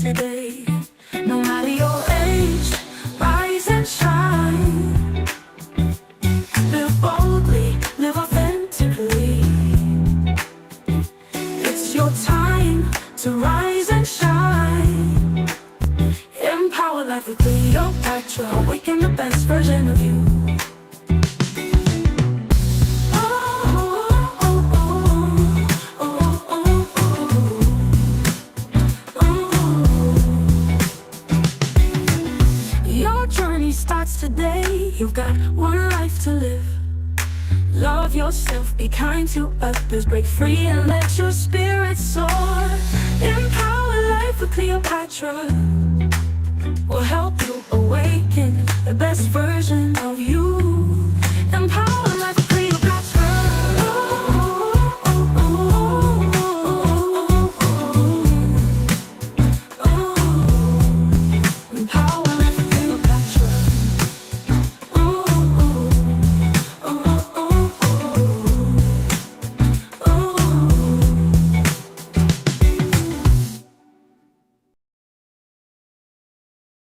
today. No matter your age, rise and shine. Live boldly, live authentically. It's your time to rise and shine. Empower life with Cleopatra. Awaken the best version of you. Your journey starts today. You've got one life to live. Love yourself, be kind to others, break free and let your spirit soar. Empower life with Cleopatra will help you awaken the best version of you. Empower life with Cleopatra. Empower life with Cleopatra.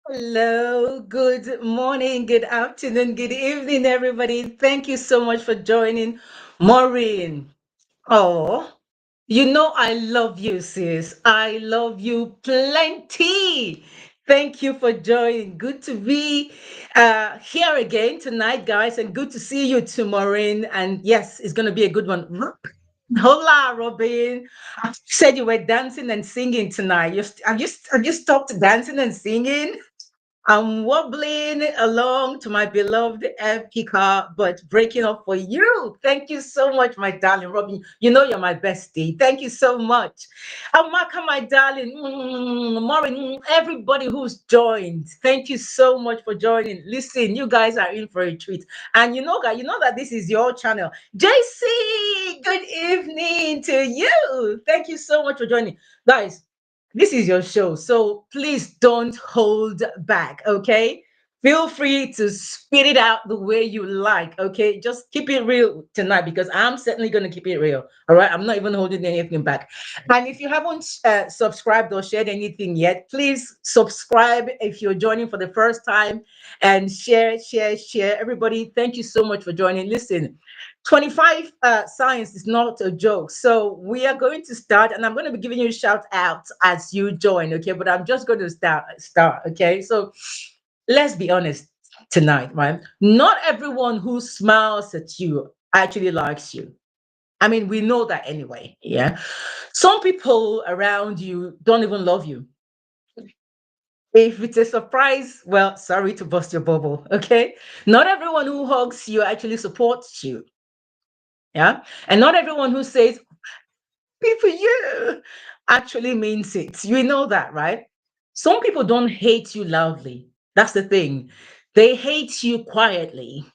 Hello, good morning, good afternoon, good evening, everybody. Thank you so much for joining. Maureen, oh, you know I love you, sis. I love you plenty. Thank you for joining. Good to be here again tonight, guys, and good to see you too, Maureen. And yes, it's going to be a good one. Hola, Robin. You said you were dancing and singing tonight. Have you stopped dancing and singing? I'm wobbling along to my beloved Epica, but breaking up for you. Thank you so much, my darling Robin. You know you're my bestie. Thank you so much. Amaka, my darling, Maureen, everybody who's joined. Thank you so much for joining. Listen, you guys are in for a treat. And you know that this is your channel. JC, good evening to you. Thank you so much for joining. Guys, this is your show, so please don't hold back, okay? Feel free to spit it out the way you like, okay? Just keep it real tonight because I'm certainly going to keep it real, all right? I'm not even holding anything back. And if you haven't subscribed or shared anything yet, please subscribe if you're joining for the first time and share, share, share. Everybody, thank you so much for joining. Listen, 25 science is not a joke. So we are going to start, and I'm going to be giving you a shout out as you join, okay? But I'm just going to start, okay? So let's be honest tonight, right? Not everyone who smiles at you actually likes you. I mean, we know that anyway, yeah? Some people around you don't even love you. If it's a surprise, well, sorry to bust your bubble, okay? Not everyone who hugs you actually supports you. Yeah. And not everyone who says, "Be for you," actually means it. You know that, right? Some people don't hate you loudly. That's the thing. They hate you quietly.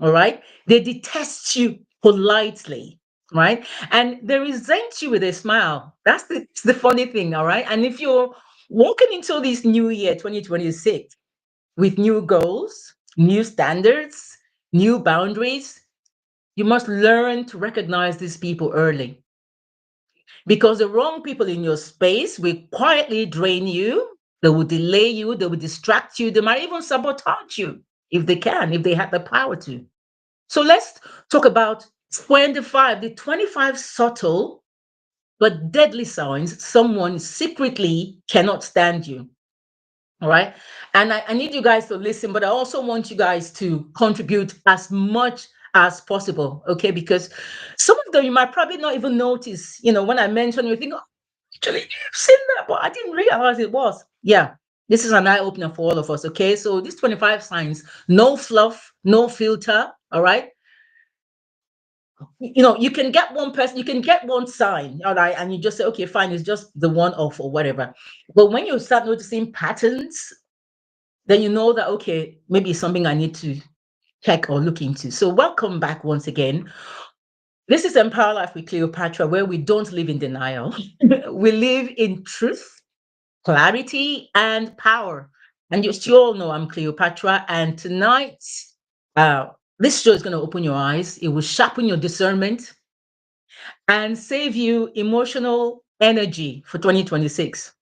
All right. They detest you politely. Right. And they resent you with a smile. That's the funny thing. All right. And if you're walking into this new year, 2026, with new goals, new standards, new boundaries, you must learn to recognize these people early because the wrong people in your space will quietly drain you. They will delay you. They will distract you. They might even sabotage you if they can, if they have the power to. So let's talk about 25, the 25 subtle but deadly signs someone secretly cannot stand you. All right. And I need you guys to listen, but I also want you guys to contribute as much as possible. Okay. Because some of them you might probably not even notice, when I mention, you think, oh, actually, you've seen that, but I didn't realize it was. Yeah. This is an eye opener for all of us. Okay. So these 25 signs, no fluff, no filter. All right. You can get one person, you can get one sign, all right, and you just say, okay, fine, it's just the one off or whatever. But when you start noticing patterns, then you know that, okay, maybe it's something I need to check or look into. So welcome back once again. This is Empower Life with Cleopatra, where we don't live in denial. We live in truth, clarity, and power. And you all know I'm Cleopatra. And tonight, uh, this show is going to open your eyes. It will sharpen your discernment and save you emotional energy for 2026.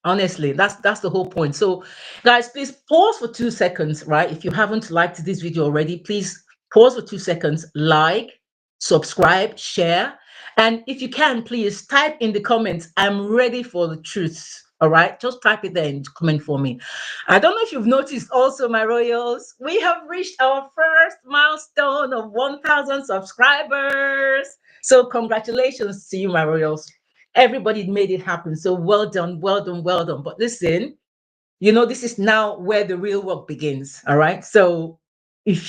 Honestly, that's the whole point. So, guys, please pause for 2 seconds, right? If you haven't liked this video already, please pause for 2 seconds, like, subscribe, share, and if you can, please type in the comments, I'm ready for the truth. All right, just type it there in the comment for me. I don't know if you've noticed also, my royals, we have reached our first milestone of 1,000 subscribers. So, congratulations to you, my royals. Everybody made it happen. So well done, well done, well done. But listen, this is now where the real work begins. All right. So if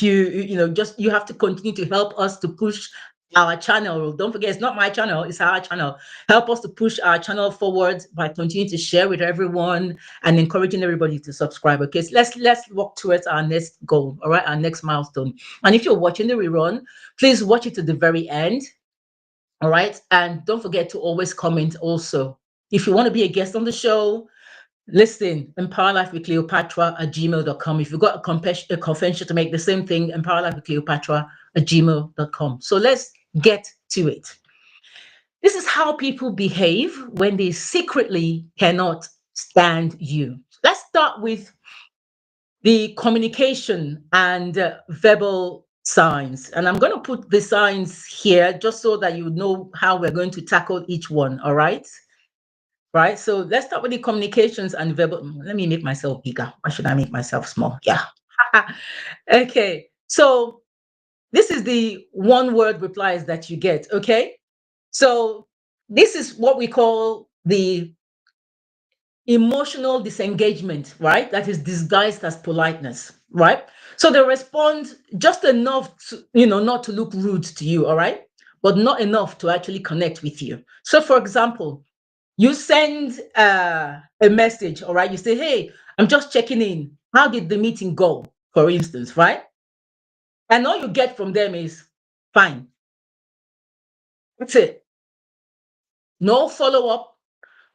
just you have to continue to help us to push our channel. Don't forget, it's not my channel, it's our channel. Help us to push our channel forward by continuing to share with everyone and encouraging everybody to subscribe. Okay, so let's walk towards our next goal. All right, our next milestone. And if you're watching the rerun, please watch it to the very end. All right. And don't forget to always comment also. If you want to be a guest on the show, listen, empowerlifewithcleopatra@gmail.com. If you've got a confession to make, the same thing, empowerlifewithcleopatra@gmail.com. So let's get to it. This is how people behave when they secretly cannot stand you. Let's start with the communication and verbal signs. And I'm going to put the signs here just so that you know how we're going to tackle each one. All right. Right. So let's start with the communications and verbal. Let me make myself bigger. Why should I make myself small? Yeah. Okay. So this is the one word replies that you get. Okay. So this is what we call the emotional disengagement, right? That is disguised as politeness, right? So they respond just enough to, not to look rude to you, all right? But not enough to actually connect with you. So, for example, you send a message, all right? You say, hey, I'm just checking in. How did the meeting go, for instance, right? And all you get from them is fine. That's it. No follow up,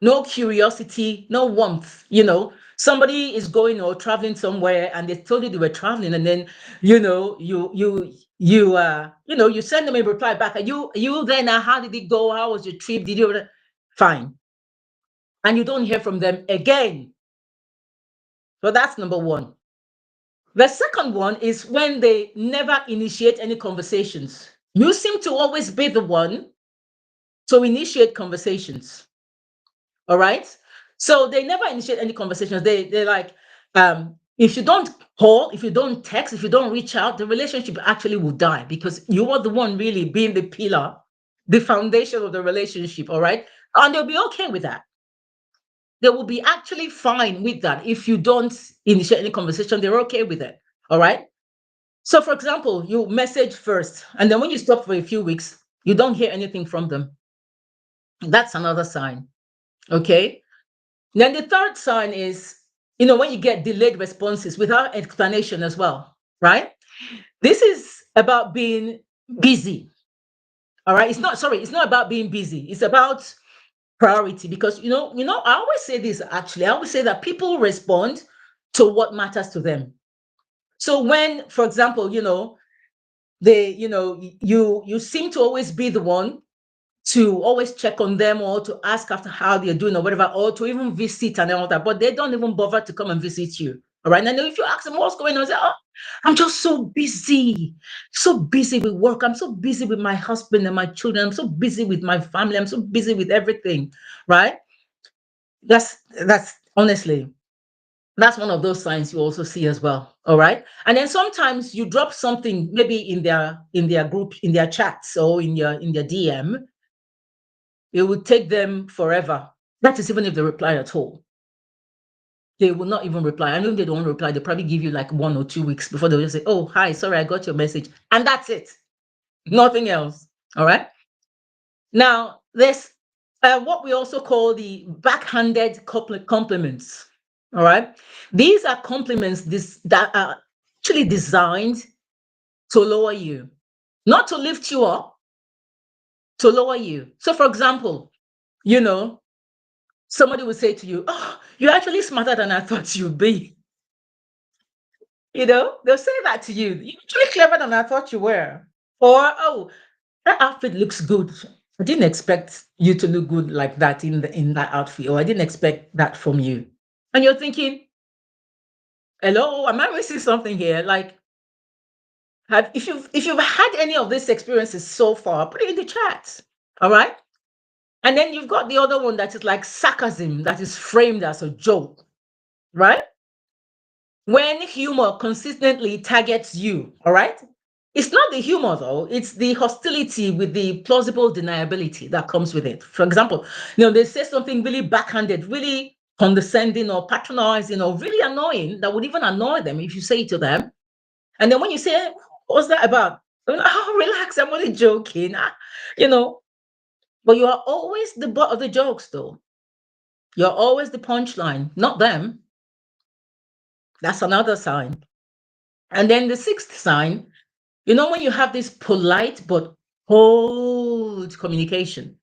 no curiosity, no warmth. Somebody is going or traveling somewhere and they told you they were traveling, and then you send them a reply back. Are you there now? How did it go? How was your trip? Did you fine? And you don't hear from them again. So that's number one. The second one is when they never initiate any conversations. You seem to always be the one to initiate conversations. All right. So they never initiate any conversations. They're like, if you don't call, if you don't text, if you don't reach out, the relationship actually will die because you are the one really being the pillar, the foundation of the relationship. All right. And they'll be okay with that. They will be actually fine with that. If you don't initiate any conversation, they're okay with it. All right. So, for example, you message first, and then when you stop for a few weeks, you don't hear anything from them. That's another sign. Okay. Then the third sign is, when you get delayed responses without explanation as well, right? This is about being busy. All right. It's not about being busy. It's about priority because, I always say this actually. I always say that people respond to what matters to them. So when, for example, you seem to always be the one to always check on them or to ask after how they're doing or whatever, or to even visit and all that, but they don't even bother to come and visit you. All right. And if you ask them what's going on, say, oh, I'm just so busy with work. I'm so busy with my husband and my children. I'm so busy with my family. I'm so busy with everything. Right. That's honestly, that's one of those signs you also see as well. All right. And then sometimes you drop something maybe in their group, in their chats or in their DM. It would take them forever. That is even if they reply at all. They will not even reply. I know if they don't reply, they probably give you like 1 or 2 weeks before they'll just say, oh, hi, sorry, I got your message. And that's it. Nothing else. All right. Now, there's what we also call the backhanded compliments. All right. These are compliments that are actually designed to lower you, not to lift you up, to lower you. So, for example, you know, somebody will say to you, oh, you're actually smarter than I thought you'd be. They'll say that to you. You're actually clever than I thought you were. Or, oh, that outfit looks good. I didn't expect you to look good like that in that outfit, or I didn't expect that from you. And you're thinking, hello, am I missing something here? Like, if you've had any of these experiences so far, put it in the chat. All right. And then you've got the other one that is like sarcasm, that is framed as a joke, right? When humor consistently targets you, all right? It's not the humor though, it's the hostility with the plausible deniability that comes with it. For example, they say something really backhanded, really condescending or patronizing or really annoying that would even annoy them if you say it to them. And then when you say, what's that about? Oh, relax, I'm only joking. You know, but you are always the butt of the jokes though. You're always the punchline, not them. That's another sign. And then the sixth sign, when you have this polite but cold communication.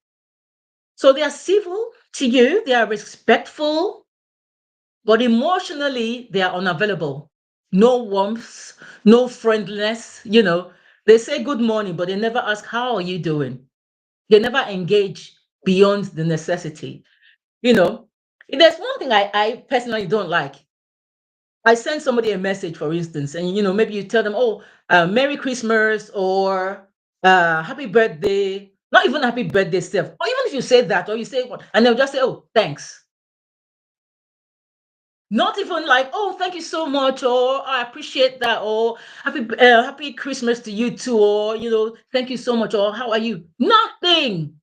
So they are civil to you, they are respectful, but emotionally they are unavailable. No warmth, no friendliness. They say good morning, but they never ask, how are you doing? They never engage beyond the necessity. There's one thing I personally don't like. I send somebody a message, for instance, and maybe you tell them, "Oh, Merry Christmas" or "Happy birthday." Not even "Happy birthday" stuff. Or even if you say that, or you say what, and they'll just say, "Oh, thanks." Not even like, "Oh, thank you so much," or "I appreciate that," or "Happy Christmas to you too," or "Thank you so much," or "How are you?" Nothing.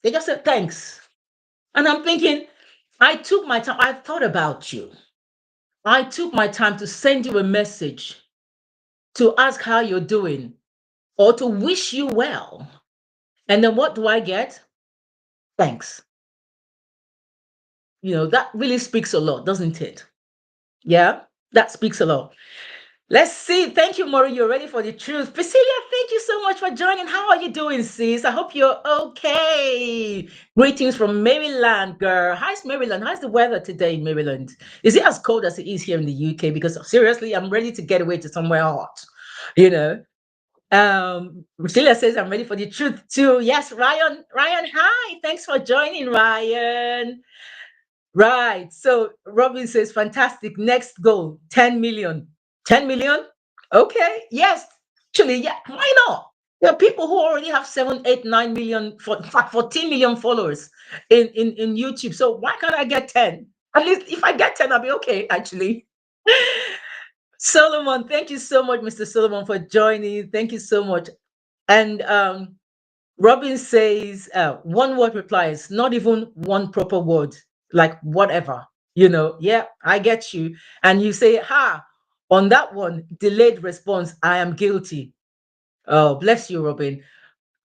They just said thanks, and I'm thinking, I took my time. I thought about you. I took my time to send you a message to ask how you're doing or to wish you well. And then what do I get? Thanks. That really speaks a lot, doesn't it? Yeah, that speaks a lot. Let's see. Thank you, Maury. You're ready for the truth. Priscilla, thank you so much for joining. How are you doing, sis? I hope you're okay. Greetings from Maryland, girl. How's Maryland? How's the weather today in Maryland? Is it as cold as it is here in the UK? Because seriously, I'm ready to get away to somewhere hot. You know, Priscilla says I'm ready for the truth too. Yes, Ryan, hi. Thanks for joining, Ryan. Right. So Robin says, fantastic. Next goal, 10 million. 10 million? Okay. Yes. Actually, yeah. Why not? There are people who already have 7, 8, 9 million, in fact, 14 million followers in YouTube. So why can't I get 10? At least if I get 10, I'll be okay, actually. Solomon, thank you so much, Mr. Solomon, for joining. Thank you so much. And Robin says, one word replies, not even one proper word, like whatever, yeah, I get you. And you say, on that one, delayed response, I am guilty. Oh, bless you, Robin.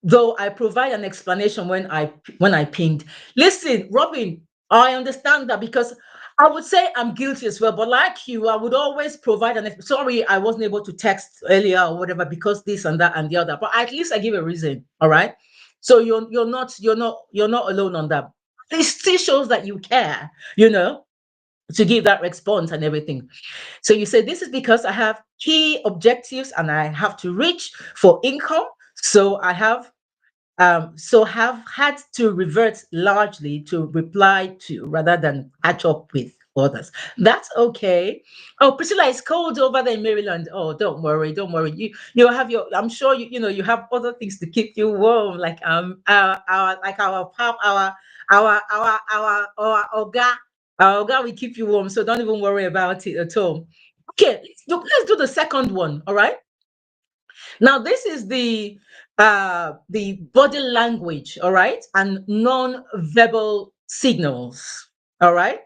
Though I provide an explanation when I pinged. Listen, Robin, I understand that because I would say I'm guilty as well, but like you, I would always provide sorry, I wasn't able to text earlier or whatever because this and that and the other. But at least I give a reason. All right. So you're not alone on that. It still shows that you care, to give that response and everything. So you say, this is because I have key objectives and I have to reach for income. So have had to revert largely to reply to rather than catch up with others. That's okay. Oh, Priscilla, it's cold over there in Maryland. Oh, don't worry, don't worry. You have your. I'm sure you have other things to keep you warm, like our pop, our oga. Our oga will keep you warm, so don't even worry about it at all. Okay, let's do the second one. All right. Now, this is the body language, all right, and non-verbal signals, all right.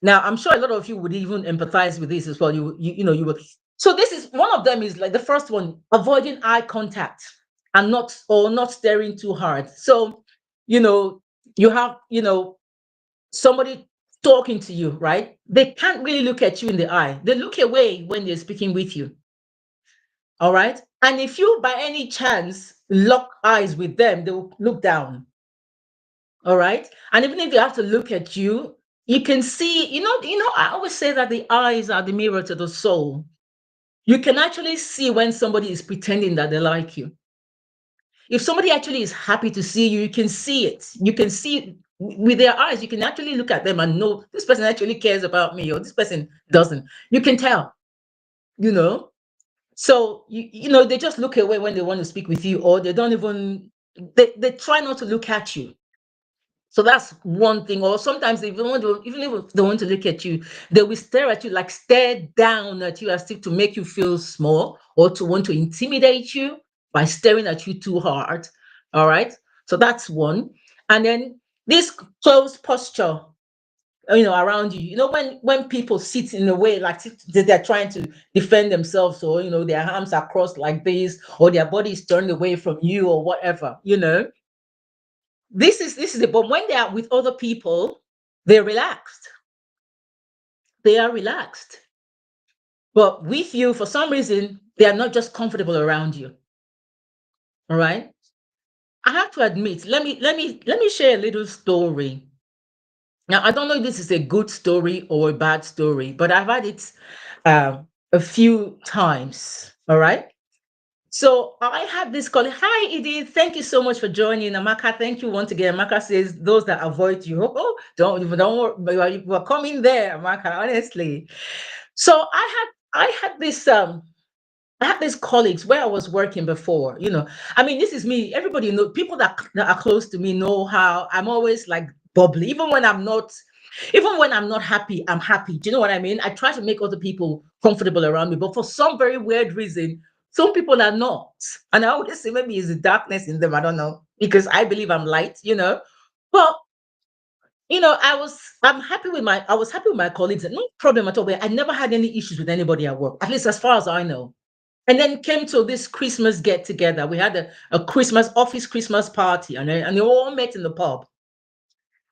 Now, I'm sure a lot of you would even empathize with this as well. You would. So this is one of them is like the first one, avoiding eye contact and not staring too hard. So, you know, you have somebody talking to you, right? They can't really look at you in the eye. They look away when they're speaking with you. All right. And if you by any chance lock eyes with them, they will look down. All right. And even if they have to look at you, you can see, I always say that the eyes are the mirror to the soul. You can actually see when somebody is pretending that they like you. If somebody actually is happy to see you, you can see it. You can see it with their eyes. You can actually look at them and know this person actually cares about me or this person doesn't. You can tell, you know. So they just look away when they want to speak with you, or they don't even they try not to look at you. So that's one thing. Or sometimes they even want to, even if they want to look at you, they will stare at you, like stare down at you as if to make you feel small or to want to intimidate you by staring at you too hard. All right. So that's one. And then this close posture, around you. When people sit in a way like they're trying to defend themselves, or their arms are crossed like this, or their body is turned away from you, or whatever. This is it. But when they are with other people, they're relaxed. They are relaxed. But with you, for some reason, they are not just comfortable around you. All right. I have to admit, let me share a little story. Now, I don't know if this is a good story or a bad story, but I've had it a few times. All right. So I had this colleague. Hi, Edith. Thank you so much for joining. Amaka, thank you once again. Amaka says those that avoid you, don't worry. We're coming there, Amaka. Honestly. So I had these colleagues where I was working before. I mean, this is me. Everybody know, people that are close to me know how I'm always like bubbly, even when I'm not happy, I'm happy. Do you know what I mean? I try to make other people comfortable around me, but for some very weird reason, some people are not. And I always say maybe it's the darkness in them. I don't know, because I believe I'm light. But I was happy with my colleagues, and no problem at all. But I never had any issues with anybody at work, at least as far as I know. And then came to this Christmas get together. We had a Christmas party, and they all met in the pub.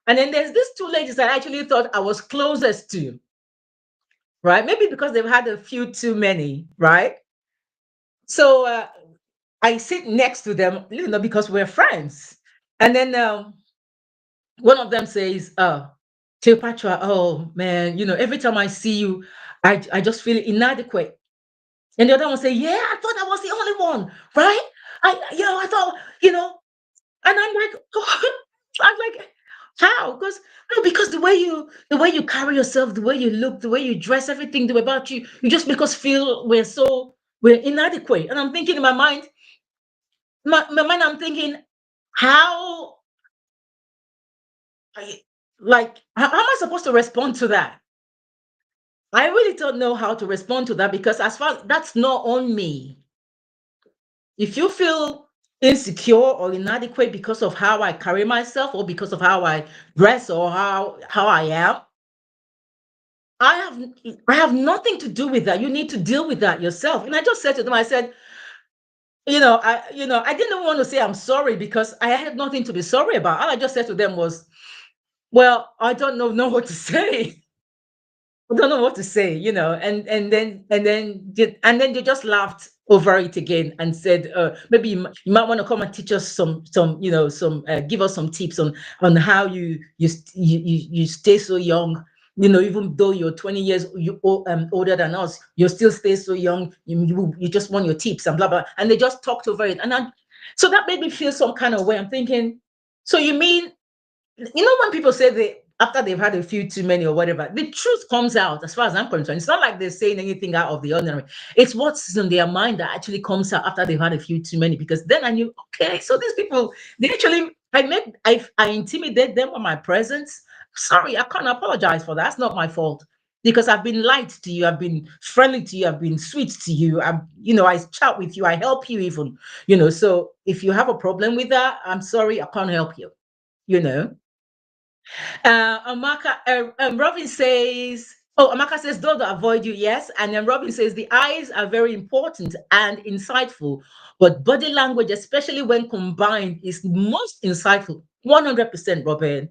And then there's these two ladies that I actually thought I was closest to, right? Maybe because they've had a few too many, right? So I sit next to them, because we're friends. And then one of them says, Cleopatra, oh man, every time I see you, I just feel inadequate. And the other one say, yeah, I thought I was the only one, right? I thought, and I'm like, I'm like, how? Because no, because the way you carry yourself, the way you look, the way you dress, everything about you, you just make us feel we're inadequate. And I'm thinking in my mind, I'm thinking, how, like, how am I supposed to respond to that? I really don't know how to respond to that, because as far that's not on me. If you feel insecure or inadequate because of how I carry myself, or because of how I dress, or how I am, I have I have nothing to do with that. You need to deal with that yourself. And I just said to them, I said, I didn't want to say I'm sorry, because I had nothing to be sorry about. All I just said to them was, well, I don't know what to say. I don't know what to say, and then they just laughed over it again and said, maybe you might want to come and teach us some give us some tips on how you stay so young, even though you're 20 years older than us, you still stay so young. You just want your tips and blah blah, and they just talked over it, so that made me feel some kind of way. I'm thinking, so you mean, when people say they after they've had a few too many or whatever, the truth comes out. As far as I'm concerned, it's not like they're saying anything out of the ordinary. It's what's in their mind that actually comes out after they've had a few too many. Because then I knew, okay, so these people, they actually, I intimidate them with my presence. Sorry, I can't apologize for that. That's not my fault. Because I've been light to you, I've been friendly to you, I've been sweet to you. I chat with you, I help you even. So if you have a problem with that, I'm sorry, I can't help you. You know. Robin says, oh, Amaka says, those that avoid you, yes. And then Robin says, the eyes are very important and insightful, but body language, especially when combined, is most insightful. 100%, Robin.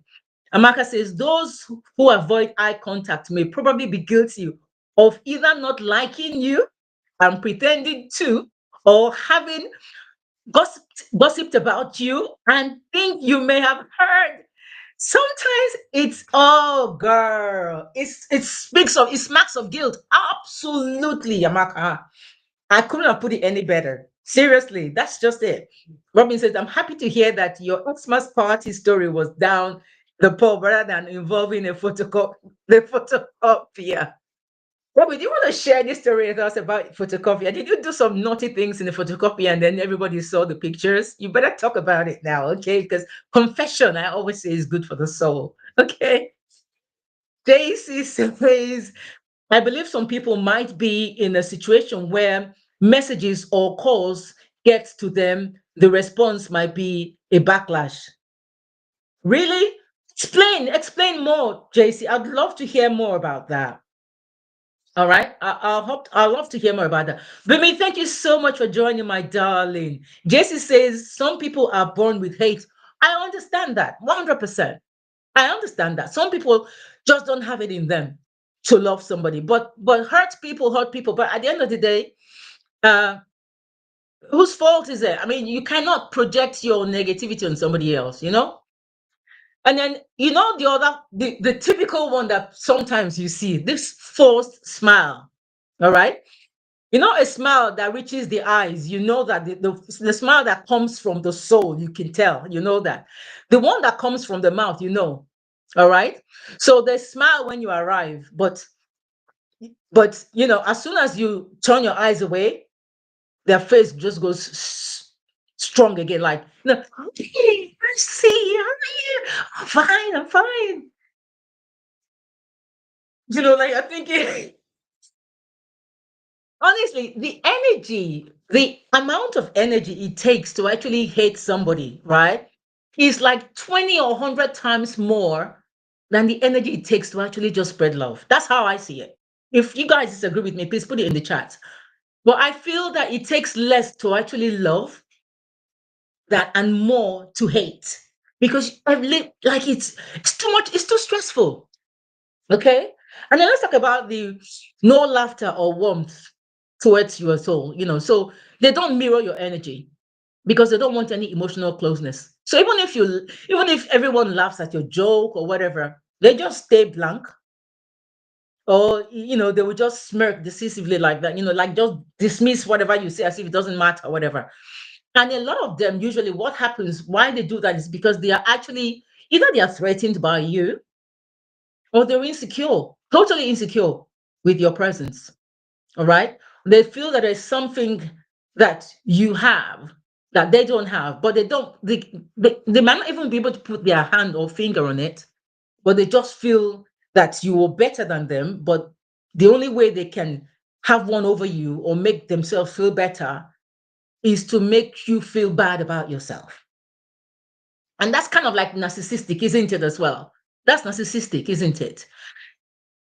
Amaka says, those who avoid eye contact may probably be guilty of either not liking you and pretending to, or having gossiped about you and think you may have heard. Sometimes it's, oh girl, it smacks of guilt. Absolutely, Yamaka. I couldn't have put it any better. Seriously, that's just it. Robin says, I'm happy to hear that your Xmas party story was down the pub rather than involving the photocopier. Robin, do you want to share this story with us about photocopier? Did you do some naughty things in the photocopier and then everybody saw the pictures? You better talk about it now, okay? Because confession, I always say, is good for the soul. Okay. Daisy says, I believe some people might be in a situation where messages or calls get to them, the response might be a backlash. Really? Explain more, JC. I'd love to hear more about that. All right. I'll love to hear more about that. Bimi, thank you so much for joining, my darling. JC says some people are born with hate. I understand that 100%. I understand that. Some people just don't have it in them to love somebody. But hurt people. But at the end of the day, uh, whose fault is it? I mean, you cannot project your negativity on somebody else, you know? And then the typical one that sometimes you see, this forced smile. All right. You know, a smile that reaches the eyes, you know that the smile that comes from the soul, you can tell, you know that. The one that comes from the mouth, you know. All right. So they smile when you arrive, but you know, as soon as you turn your eyes away, their face just goes strong again, like, no, hey, I see you, how are you? I'm fine, I'm fine. You know, like I'm thinking, honestly, the amount of energy it takes to actually hate somebody, right, is like 20 or 100 times more than the energy it takes to actually just spread love. That's how I see it. If you guys disagree with me, please put it in the chat. But I feel that it takes less to actually love that and more to hate because I've lived like it's too much, it's too stressful. Okay. And then let's talk about the no laughter or warmth towards your soul, you know. So they don't mirror your energy because they don't want any emotional closeness. So even if everyone laughs at your joke or whatever, they just stay blank. Or you know, they will just smirk decisively like that, you know, like just dismiss whatever you say as if it doesn't matter, whatever. And a lot of them, usually, what happens, why they do that is because they are actually either they are threatened by you or they're insecure, totally insecure with your presence. All right. They feel that there's something that you have that they don't have, but they might not even be able to put their hand or finger on it, but they just feel that you are better than them. But the only way they can have one over you or make themselves feel better is to make you feel bad about yourself. And that's kind of like narcissistic, isn't it, as well? That's narcissistic, isn't it?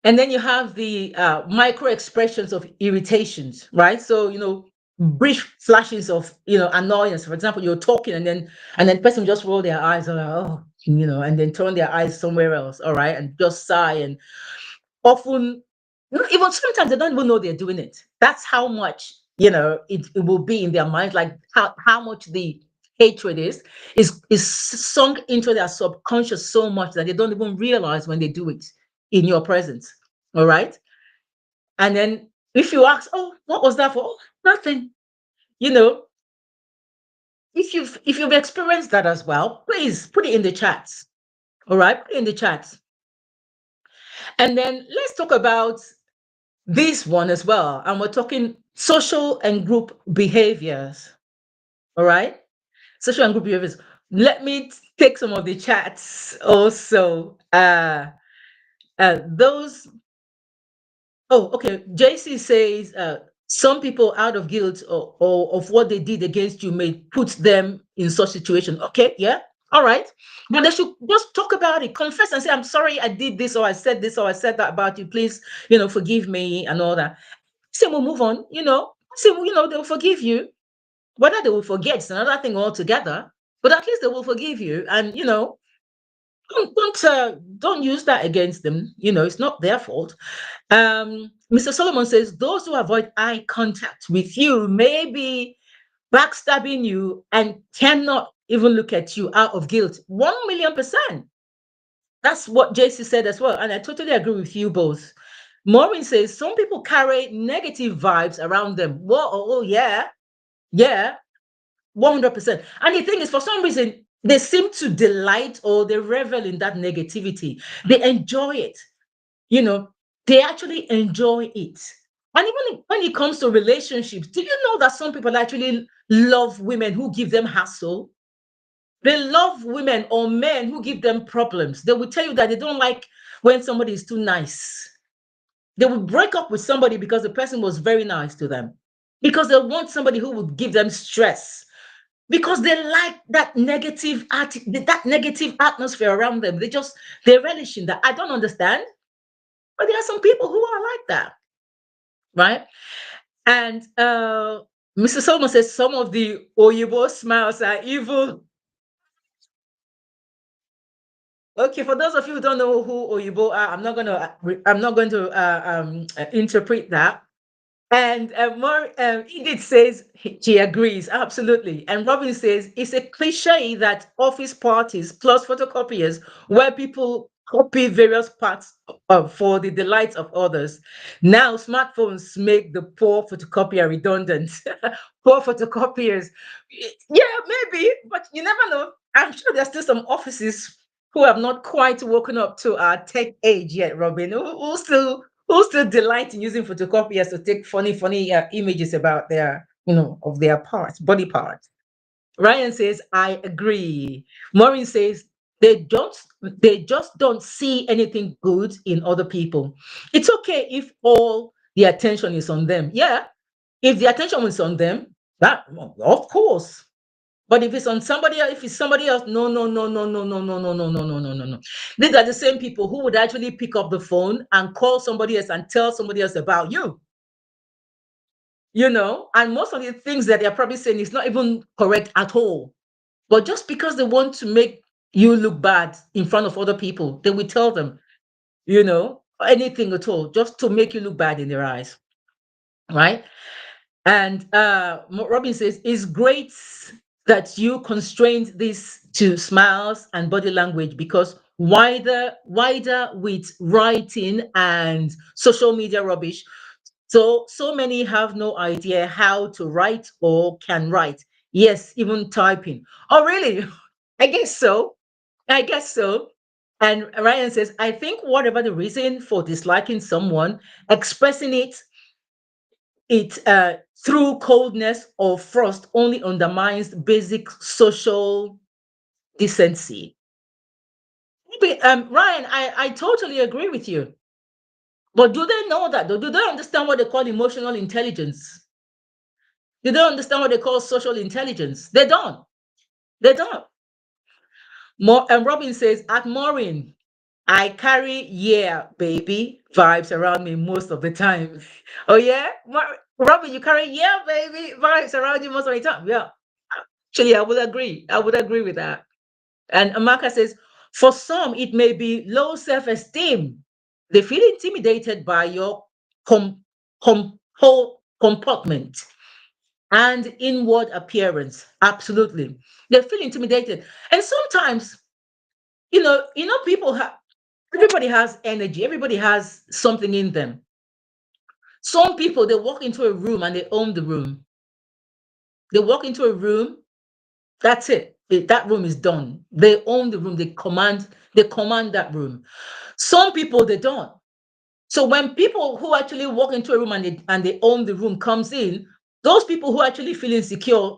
And then you have the micro expressions of irritations, right? So, you know, brief flashes of, you know, annoyance. For example, you're talking and then the person just roll their eyes and like, oh, you know, and then turn their eyes somewhere else, all right, and just sigh. And often, not even sometimes they don't even know they're doing it. That's how much, you know, it will be in their minds, like how much the hatred is sunk into their subconscious so much that they don't even realize when they do it in your presence. All right. And then if you ask, oh, what was that for? Oh, nothing. You know, if you've experienced that as well, please put it in the chats. All right, put it in the chats. And then let's talk about this one as well. And we're talking social and group behaviors. All right. Social and group behaviors. Let me take some of the chats also. Those. Oh, okay. JC says some people out of guilt or of what they did against you may put them in such situation. Okay, yeah. All right. But they should just talk about it, confess and say, I'm sorry I did this or I said this or I said that about you. Please, you know, forgive me and all that. Say we'll move on, you know. Say, you know, they'll forgive you. Whether they will forget is another thing altogether, but at least they will forgive you. And you know, don't use that against them. You know, it's not their fault. Mr. Solomon says those who avoid eye contact with you may be backstabbing you and cannot even look at you out of guilt. 1,000,000%. That's what JC said as well. And I totally agree with you both. Maureen says some people carry negative vibes around them. Whoa, oh, yeah. Yeah, 100%. And the thing is, for some reason, they seem to delight or they revel in that negativity. They enjoy it. You know, they actually enjoy it. And even when it comes to relationships, do you know that some people actually love women who give them hassle? They love women or men who give them problems. They will tell you that they don't like when somebody is too nice. They will break up with somebody because the person was very nice to them, because they want somebody who would give them stress, because they like that negative atmosphere around them. They relish in that. I don't understand, but there are some people who are like that, right? And Mr. Solomon says some of the Oyibo smiles are evil. Okay, for those of you who don't know who Oyibo are, I'm not going to interpret that. And more, Edith says she agrees absolutely, and Robin says it's a cliche that office parties plus photocopiers, where people copy various parts for the delights of others. Now smartphones make the poor photocopier redundant. Poor photocopiers, yeah, maybe, but you never know. I'm sure there's still some offices who have not quite woken up to our tech age yet, Robin, who still delight in using photocopiers to take funny images about of their parts, body parts. Ryan says, I agree. Maureen says, they just don't see anything good in other people. It's okay if all the attention is on them. Yeah, if the attention is on them, that of course. But if it's on somebody else, if it's somebody else, no, no, no, no, no, no, no, no, no, no, no, no, no, no. These are the same people who would actually pick up the phone and call somebody else and tell somebody else about you. And most of the things that they're probably saying is not even correct at all. But just because they want to make you look bad in front of other people, they will tell them, anything at all, just to make you look bad in their eyes. Right? And Robin says, it's great that you constrained this to smiles and body language, because wider with writing and social media rubbish. So many have no idea how to write or can write. Yes, even typing. Oh, really? I guess so. I guess so. And Ryan says, I think whatever the reason for disliking someone, expressing it through coldness or frost only undermines basic social decency. Ryan, I totally agree with you. But do they know that? Do they understand what they call emotional intelligence? Do they understand what they call social intelligence? They don't. They don't. And Robin says, at Maureen, I carry yeah, baby vibes around me most of the time. Oh, yeah? Robin, you carry yeah, baby vibes around you most of the time. Yeah. Actually, I would agree. I would agree with that. And Amaka says, for some, it may be low self-esteem. They feel intimidated by your whole comportment and inward appearance. Absolutely. They feel intimidated. And sometimes, people have everybody has energy, everybody has something in them. Some people, they walk into a room and they own the room. They walk into a room, that's it. That room is done. They own the room. They command that room. Some people, they don't. So when people who actually walk into a room and they own the room comes in, those people who actually feel insecure,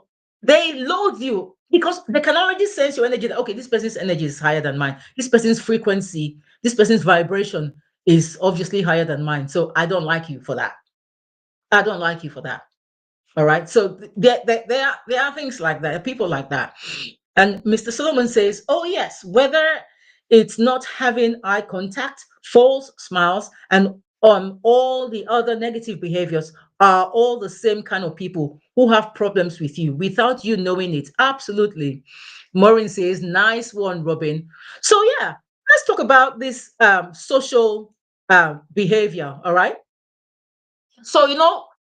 they loathe you because they can already sense your energy that, okay, this person's energy is higher than mine. This person's frequency, this person's vibration is obviously higher than mine. So I don't like you for that. I don't like you for that. All right. So there are things like that, people like that. And Mr. Solomon says, oh, yes, whether it's not having eye contact, false smiles, and all the other negative behaviors are all the same kind of people who have problems with you without you knowing it. Absolutely. Maureen says, nice one, Robin. So, yeah, let's talk about this social behavior. All right. So,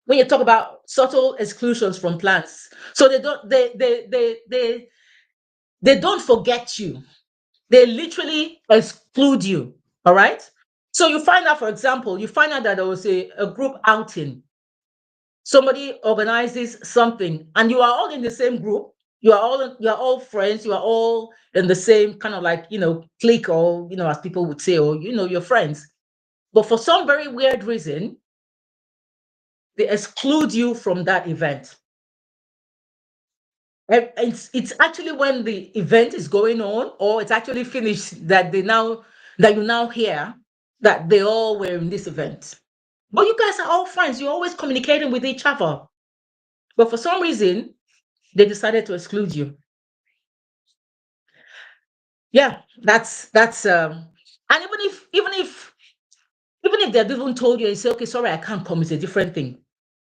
when you talk about subtle exclusions from plans, so they don't forget you. They literally exclude you. All right. So you find out, for example, that there was a group outing. somebody organizes something and you are all in the same group, you are all friends, you are all in the same kind of like, clique, or as people would say, or you're friends. But for some very weird reason, they exclude you from that event. And it's actually when the event is going on or it's actually finished that you now hear that they all were in this event. But you guys are all friends, you're always communicating with each other. But for some reason, they decided to exclude you. Yeah, that's and even if they've even told you and say, okay, sorry, I can't come, it's a different thing.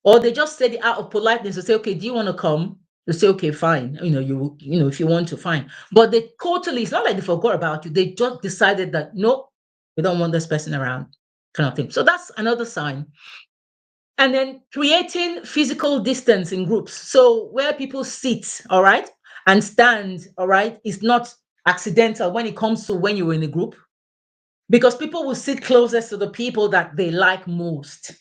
Or they just said it out of politeness to say, okay, do you want to come? They say, okay, fine. If you want to, fine. But they totally, it's not like they forgot about you. They just decided that no, we don't want this person around, kind of thing. So that's another sign. And then creating physical distance in groups. So where people sit, all right, and stand, all right, is not accidental when it comes to when you're in a group, because people will sit closest to the people that they like most.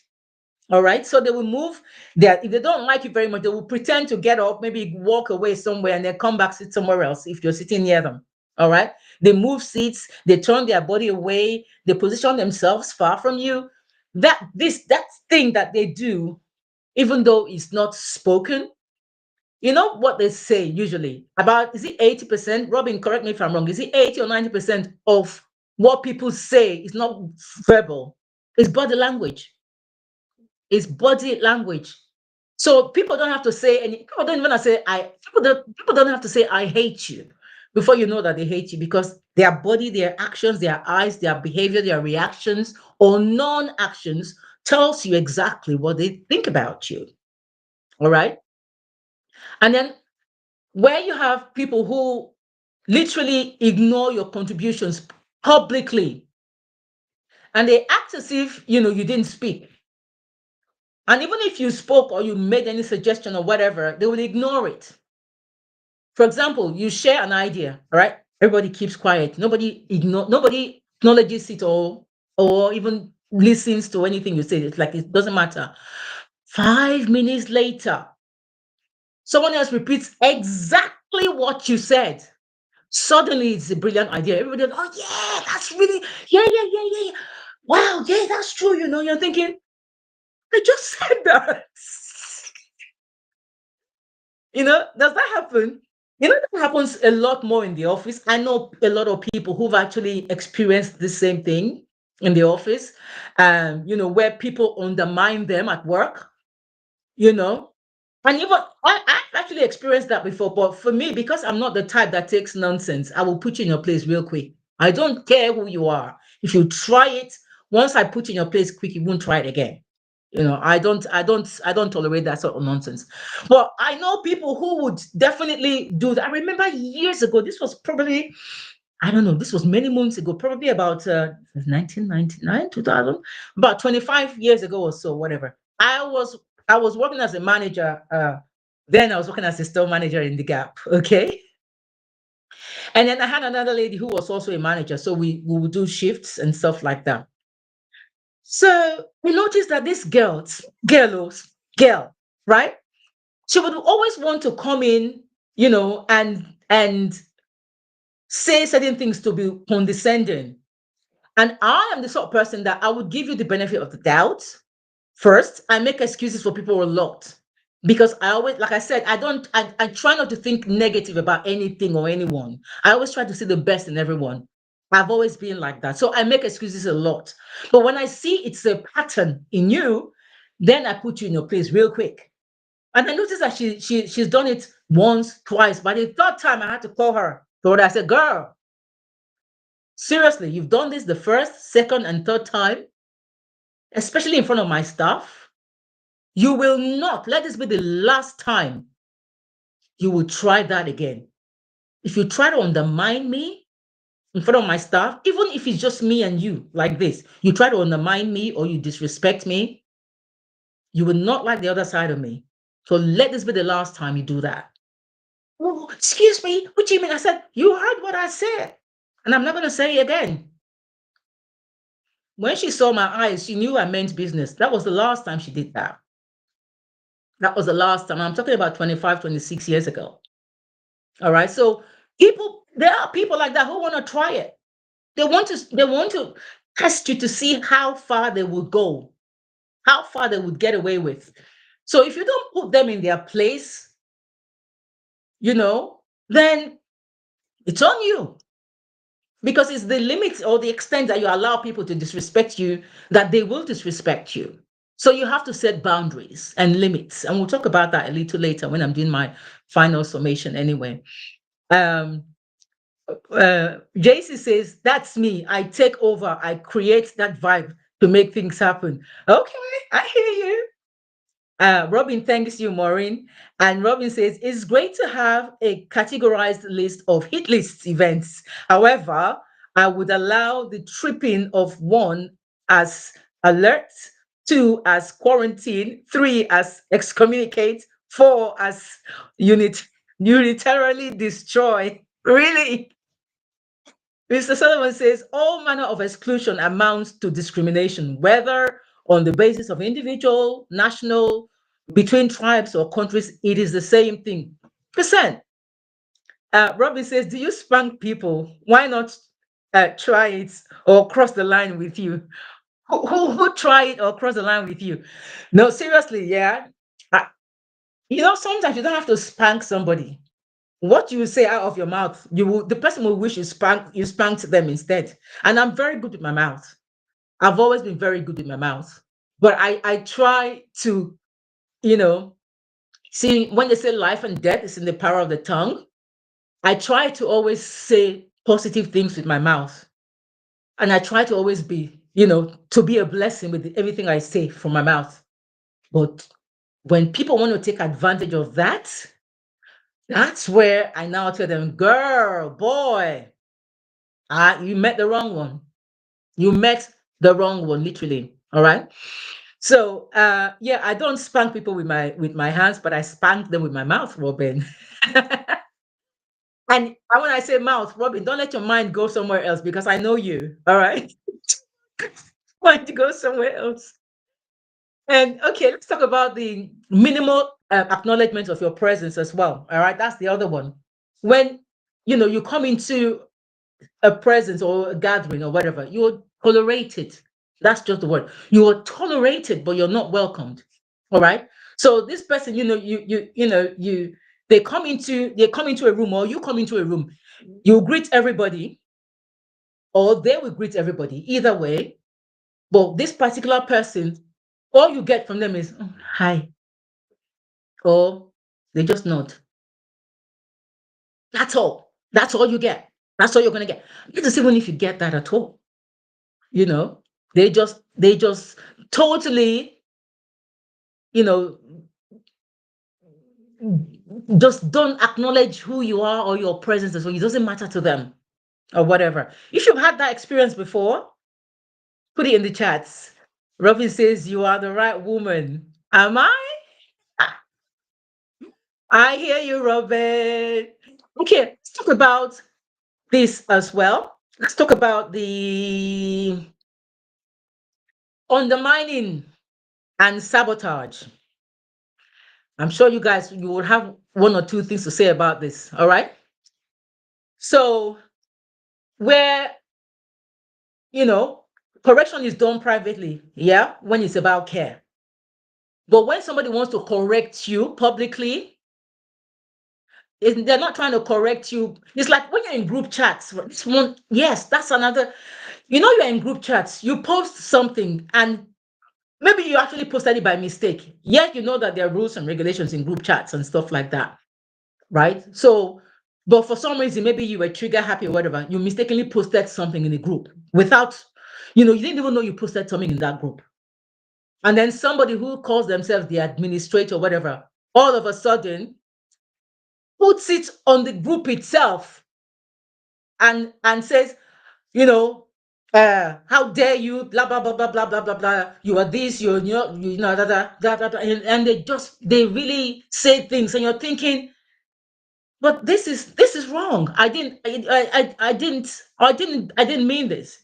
All right. So they will move there. If they don't like you very much, they will pretend to get up, maybe walk away somewhere and then come back, sit somewhere else if you're sitting near them. All right. They move seats, they turn their body away, they position themselves far from you. That thing that they do, even though it's not spoken, you know what they say usually about, is it 80%? Robin, correct me if I'm wrong. Is it 80 or 90% of what people say is not verbal? It's body language. It's body language. So people don't have to say any, people don't even have to say people don't have to say I hate you before you know that they hate you, because their body, their actions, their eyes, their behavior, their reactions or non-actions tells you exactly what they think about you. All right. And then where you have people who literally ignore your contributions publicly and they act as if you didn't speak. And even if you spoke or you made any suggestion or whatever, they will ignore it. For example, you share an idea, all right? Everybody keeps quiet. Nobody acknowledges it or even listens to anything you say. It's like it doesn't matter. 5 minutes later, someone else repeats exactly what you said. Suddenly it's a brilliant idea. Everybody, oh yeah, that's really, yeah, yeah, yeah, yeah, yeah. Wow, yeah, that's true. You're thinking, I just said that. Does that happen? That happens a lot more in the office. I know a lot of people who've actually experienced the same thing in the office, where people undermine them at work, you know. And even I've actually experienced that before. But for me, because I'm not the type that takes nonsense, I will put you in your place real quick. I don't care who you are. If you try it, once I put you in your place quick, you won't try it again. I don't tolerate that sort of nonsense. But I know people who would definitely do that. I remember years ago, this was probably, I don't know, this was many months ago, probably about 1999, 2000, about 25 years ago or so, whatever. I was working as a manager. Then I was working as a store manager in the Gap. Okay. And then I had another lady who was also a manager. So we would do shifts and stuff like that. So we noticed that this girl, right? She would always want to come in, and say certain things to be condescending. And I am the sort of person that I would give you the benefit of the doubt first. I make excuses for people a lot because I always, like I said, I try not to think negative about anything or anyone. I always try to see the best in everyone. I've always been like that. So I make excuses a lot. But when I see it's a pattern in you, then I put you in your place real quick. And I noticed that she's done it once, twice. By the third time, I had to call her. So I said, girl, seriously, you've done this the first, second, and third time, especially in front of my staff. You will not let this be the last time you will try that again. If you try to undermine me in front of my staff, even if it's just me and you like this, you try to undermine me or you disrespect me, you will not like the other side of me. So let this be the last time you do that. Oh, excuse me, what do you mean? I said, you heard what I said. And I'm not going to say it again. When she saw my eyes, she knew I meant business. That was the last time she did that. That was the last time. I'm talking about 25, 26 years ago. All right. So there are people like that who want to try it. They want to test you to see how far they would go, how far they would get away with. So if you don't put them in their place, then it's on you, because it's the limits or the extent that you allow people to disrespect you that they will disrespect you. So you have to set boundaries and limits. And we'll talk about that a little later when I'm doing my final summation anyway. Um, JC says, that's me. I take over. I create that vibe to make things happen. Okay, I hear you. Robin thanks you, Maureen. And Robin says, it's great to have a categorized list of hit list events. However, I would allow the tripping of one as alert, two as quarantine, three as excommunicate, four as unitarily destroy. Really? Mr. Solomon says all manner of exclusion amounts to discrimination, whether on the basis of individual, national, between tribes or countries. It is the same thing. Percent. Robin says, do you spank people? Why not try it or cross the line with you? Who try it or cross the line with you? No, seriously, yeah. Uh, sometimes you don't have to spank somebody. What you say out of your mouth, the person will wish you spanked them instead. And I'm very good with my mouth. I've always been very good with my mouth. But I try to, you know, see, when they say life and death is in the power of the tongue, I try to always say positive things with my mouth. And I try to always be, to be a blessing with everything I say from my mouth. But when people want to take advantage of that, that's where I now tell them, girl, boy, you met the wrong one. You met the wrong one, literally. All right. So yeah, I don't spank people with my hands, but I spank them with my mouth, Robin. And when I say mouth, Robin, don't let your mind go somewhere else, because I know you. All right. Mind to go somewhere else. And okay, let's talk about the minimal acknowledgement of your presence as well. All right. That's the other one. When you come into a presence or a gathering or whatever, you're tolerated. That's just the word. You are tolerated, but you're not welcomed. All right. So this person, they come into a room, or you come into a room, you greet everybody, or they will greet everybody. Either way, but this particular person, all you get from them is hi, or they just nod. That's all. That's all you get. That's all you're gonna get. Let us see when if you get that at all. you know they just totally, you know just don't acknowledge who you are or your presence as well. It doesn't matter to them or whatever. If you've had that experience before, put it in the chats. Robin says you are the right woman. Am I? Ah, I hear you, Robin. Okay, let's talk about this as well. Let's talk about the undermining and sabotage. I'm sure you will have one or two things to say about this. All right. So where, you know, correction is done privately, yeah, when it's about care. But when somebody wants to correct you publicly, they're not trying to correct you. It's like when you're in group chats. This one, yes, that's another. You're in group chats, you post something, and maybe you actually posted it by mistake. Yet you know that there are rules and regulations in group chats and stuff like that. Right? So, but for some reason, maybe you were trigger happy or whatever, you mistakenly posted something in the group without, you didn't even know you posted something in that group. And then somebody who calls themselves the administrator or whatever, all of a sudden puts it on the group itself and says, you know, how dare you, blah, blah, blah, blah, blah, blah, blah, blah. You are this, da, da, da, da, da. And they really say things, and you're thinking, but this is wrong. I didn't mean this.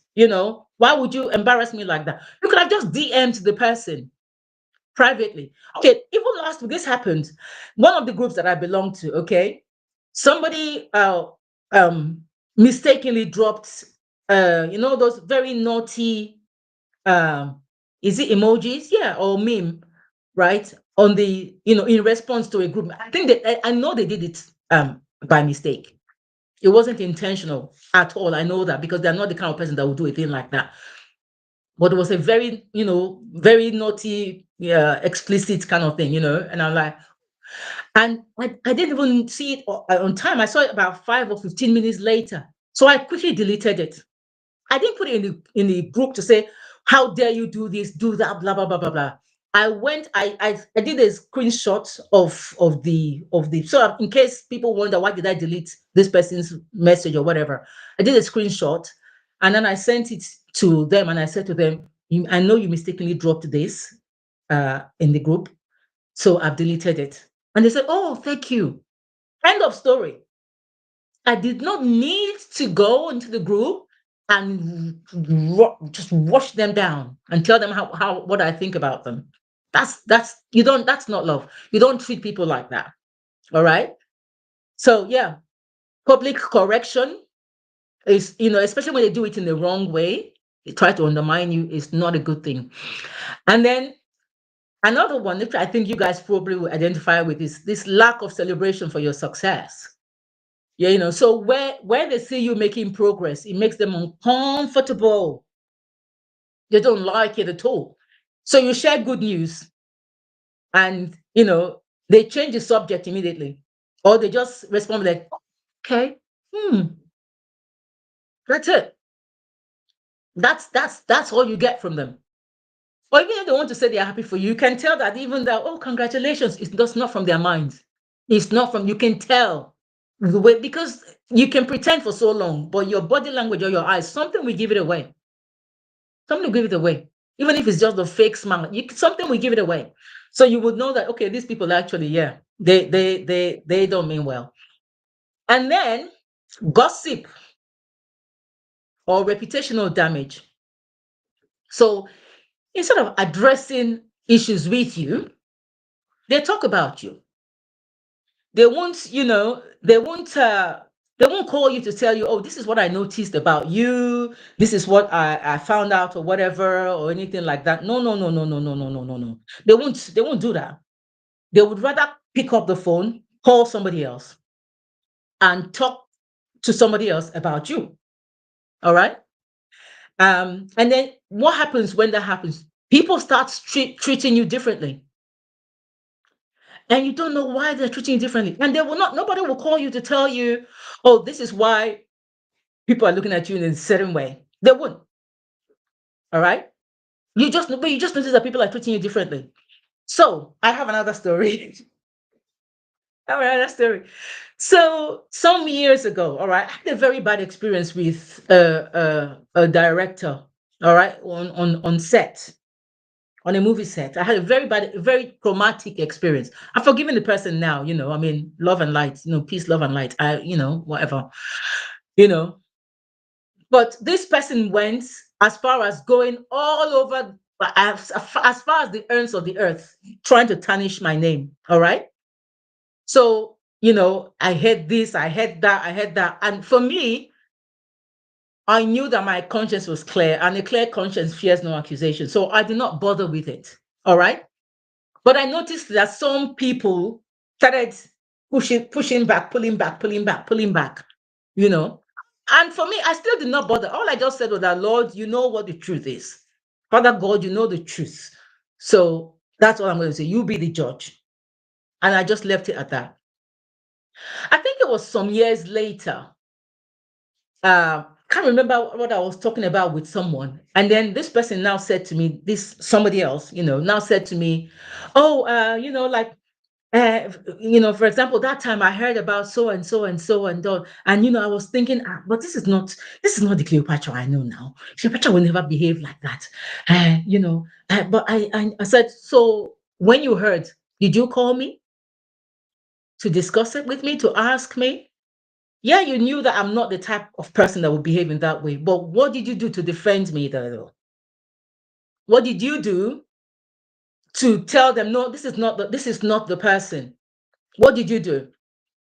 Why would you embarrass me like that? You could have just DM'd the person. privately. Okay, even last week, this happened. One of the groups that I belong to, okay, somebody um mistakenly dropped those very naughty um is it emojis? Yeah, or meme, right? On the, in response to a group. I think that I know they did it by mistake. It wasn't intentional at all. I know that because they're not the kind of person that would do a thing like that. But it was a very, very naughty, yeah, explicit kind of thing, And I'm like, and I didn't even see it on time. I saw it about 5 or 15 minutes later. So I quickly deleted it. I didn't put it in the group to say, how dare you do this, do that, blah, blah, blah, blah, blah. I went, I did a screenshot of the so in case people wonder why did I delete this person's message or whatever. I did a screenshot and then I sent it to them and I said to them, I know you mistakenly dropped this in the group, so I've deleted it. And they said, oh, thank you. End of story. I did not need to go into the group and just wash them down and tell them how what I think about them. That's not love. You don't treat people like that. All right. So yeah, public correction is, especially when they do it in the wrong way, they try to undermine you, is not a good thing. And then another one, which I think you guys probably will identify with, is this lack of celebration for your success. Yeah, so where they see you making progress, it makes them uncomfortable. They don't like it at all. So you share good news and, they change the subject immediately. Or they just respond like, okay, that's it. That's all you get from them. Or even if they want to say they're happy for you, you can tell that even that, oh, congratulations, it's just not from their minds. It's not from, you can tell the way, because you can pretend for so long, but your body language or your eyes, something will give it away. Something will give it away. Even if it's just a fake smile, something will give it away. So you would know that, okay, these people actually, yeah, they don't mean well. And then gossip or reputational damage. So instead of addressing issues with you, they talk about you. They won't, they won't call you to tell you, oh, this is what I noticed about you, this is what I found out or whatever, or anything like that. No, no, no, no, no, no, no, no, no, no. They won't do that. They would rather pick up the phone, call somebody else, and talk to somebody else about you. All right. And then what happens when that happens? People start treating you differently. And you don't know why they're treating you differently. And nobody will call you to tell you, oh, this is why people are looking at you in a certain way. They wouldn't. All right. But you just notice that people are treating you differently. So I have another story. I have another story. So some years ago, all right, I had a very bad experience with a director, all right, on set, on a movie set. I had a very bad, very traumatic experience. I've forgiven the person now, I mean, love and light, peace, love and light. Whatever, you know. But this person went as far as going all over, as far as the ends of the earth, trying to tarnish my name. All right. So, I had this, I had that, I had that. And for me, I knew that my conscience was clear, and a clear conscience fears no accusation. So I did not bother with it. All right. But I noticed that some people started pushing back, pulling back, pulling back, pulling back, you know. And for me, I still did not bother. All I just said was that, Lord, you know what the truth is. Father God, you know the truth. So that's all I'm going to say. You be the judge. And I just left it at that. I think it was some years later. Can't remember what I was talking about with someone. And then this person now said to me, somebody else, now said to me, oh, like, for example, that time I heard about so and so and so and so, and I was thinking, but this is not the Cleopatra I know now. Cleopatra will never behave like that. But I said, so when you heard, did you call me to discuss it with me, to ask me? Yeah, you knew that I'm not the type of person that would behave in that way. But what did you do to defend me, though? What did you do to tell them, no, this is not the person. What did you do?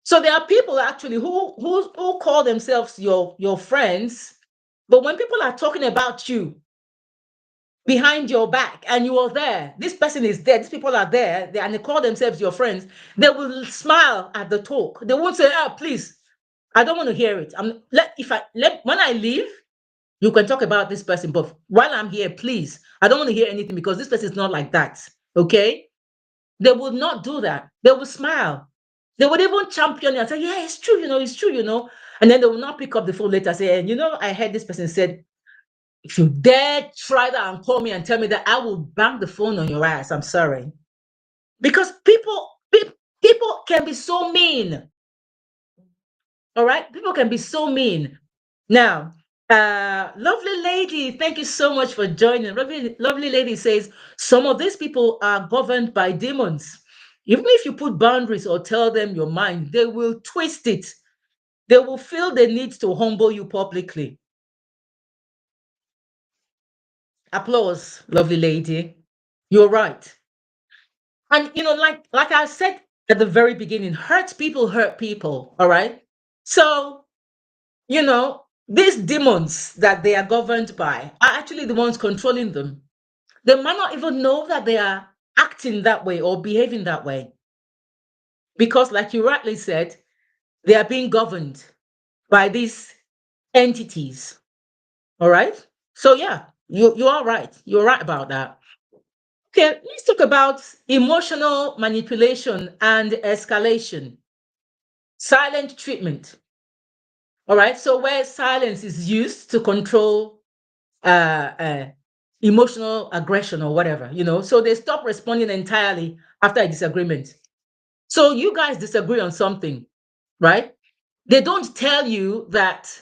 So there are people actually who call themselves your friends, but when people are talking about you behind your back and you are there, this person is there, these people are there, and they call themselves your friends, they will smile at the talk. They won't say, "Ah, please, I don't want to hear it. When I leave, you can talk about this person, but while I'm here, please, I don't want to hear anything because this person is not like that." Okay? They would not do that. They would smile. They would even champion you and say, "Yeah, it's true, it's true, And then they will not pick up the phone later and say, I heard this person said, if you dare try that and call me and tell me that, I will bang the phone on your ass. I'm sorry." Because people can be so mean. All right? People can be so mean. Now, lovely lady, thank you so much for joining. Lovely lady says, some of these people are governed by demons. Even if you put boundaries or tell them your mind, they will twist it. They will feel the need to humble you publicly. Applause, lovely lady. You're right. And like I said at the very beginning, hurt people, all right? So, these demons that they are governed by are actually the ones controlling them. They might not even know that they are acting that way or behaving that way. Because, like you rightly said, they are being governed by these entities. All right. So yeah, you are right. You're right about that. Okay, let's talk about emotional manipulation and escalation. Silent treatment. All right. So where silence is used to control uh, uh, emotional aggression or whatever, so they stop responding entirely after a disagreement. So you guys disagree on something, right? They don't tell you that,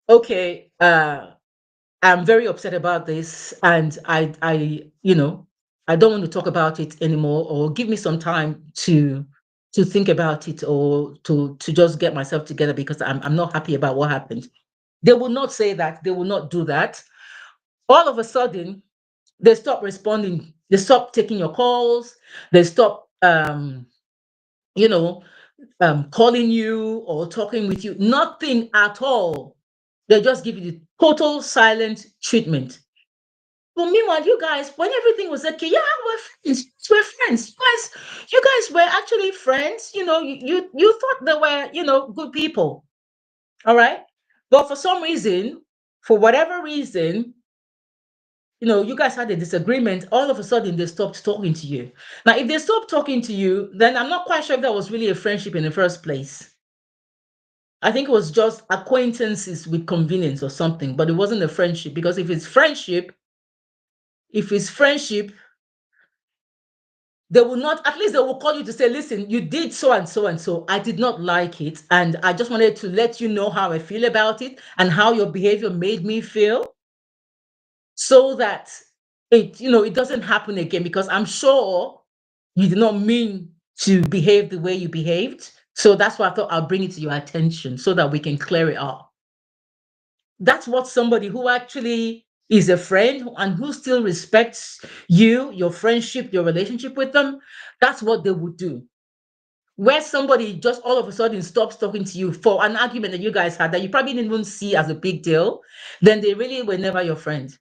okay, I'm very upset about this, and I don't want to talk about it anymore, or give me some time to think about it, or to just get myself together because I'm not happy about what happened. They will not say that. They will not do that. All of a sudden, they stop responding. They stop taking your calls. They stop, you know, calling you or talking with you. Nothing at all. They just give you the total silent treatment. But meanwhile, you guys, when everything was okay, yeah, we're friends. We're friends. You guys were actually friends. You thought they were, good people. All right. But for some reason, for whatever reason, you guys had a disagreement. All of a sudden, they stopped talking to you. Now, if they stopped talking to you, then I'm not quite sure if that was really a friendship in the first place. I think it was just acquaintances with convenience or something, but it wasn't a friendship, because if it's friendship, they will not, at least they will call you to say, listen, you did so and so and so. I did not like it. And I just wanted to let you know how I feel about it and how your behavior made me feel, so that it doesn't happen again, because I'm sure you did not mean to behave the way you behaved. So that's why I thought I'll bring it to your attention so that we can clear it up. That's what somebody who actually is a friend and who still respects you, your friendship, your relationship with them, that's what they would do. Where somebody just all of a sudden stops talking to you for an argument that you guys had that you probably didn't even see as a big deal, then they really were never your friend.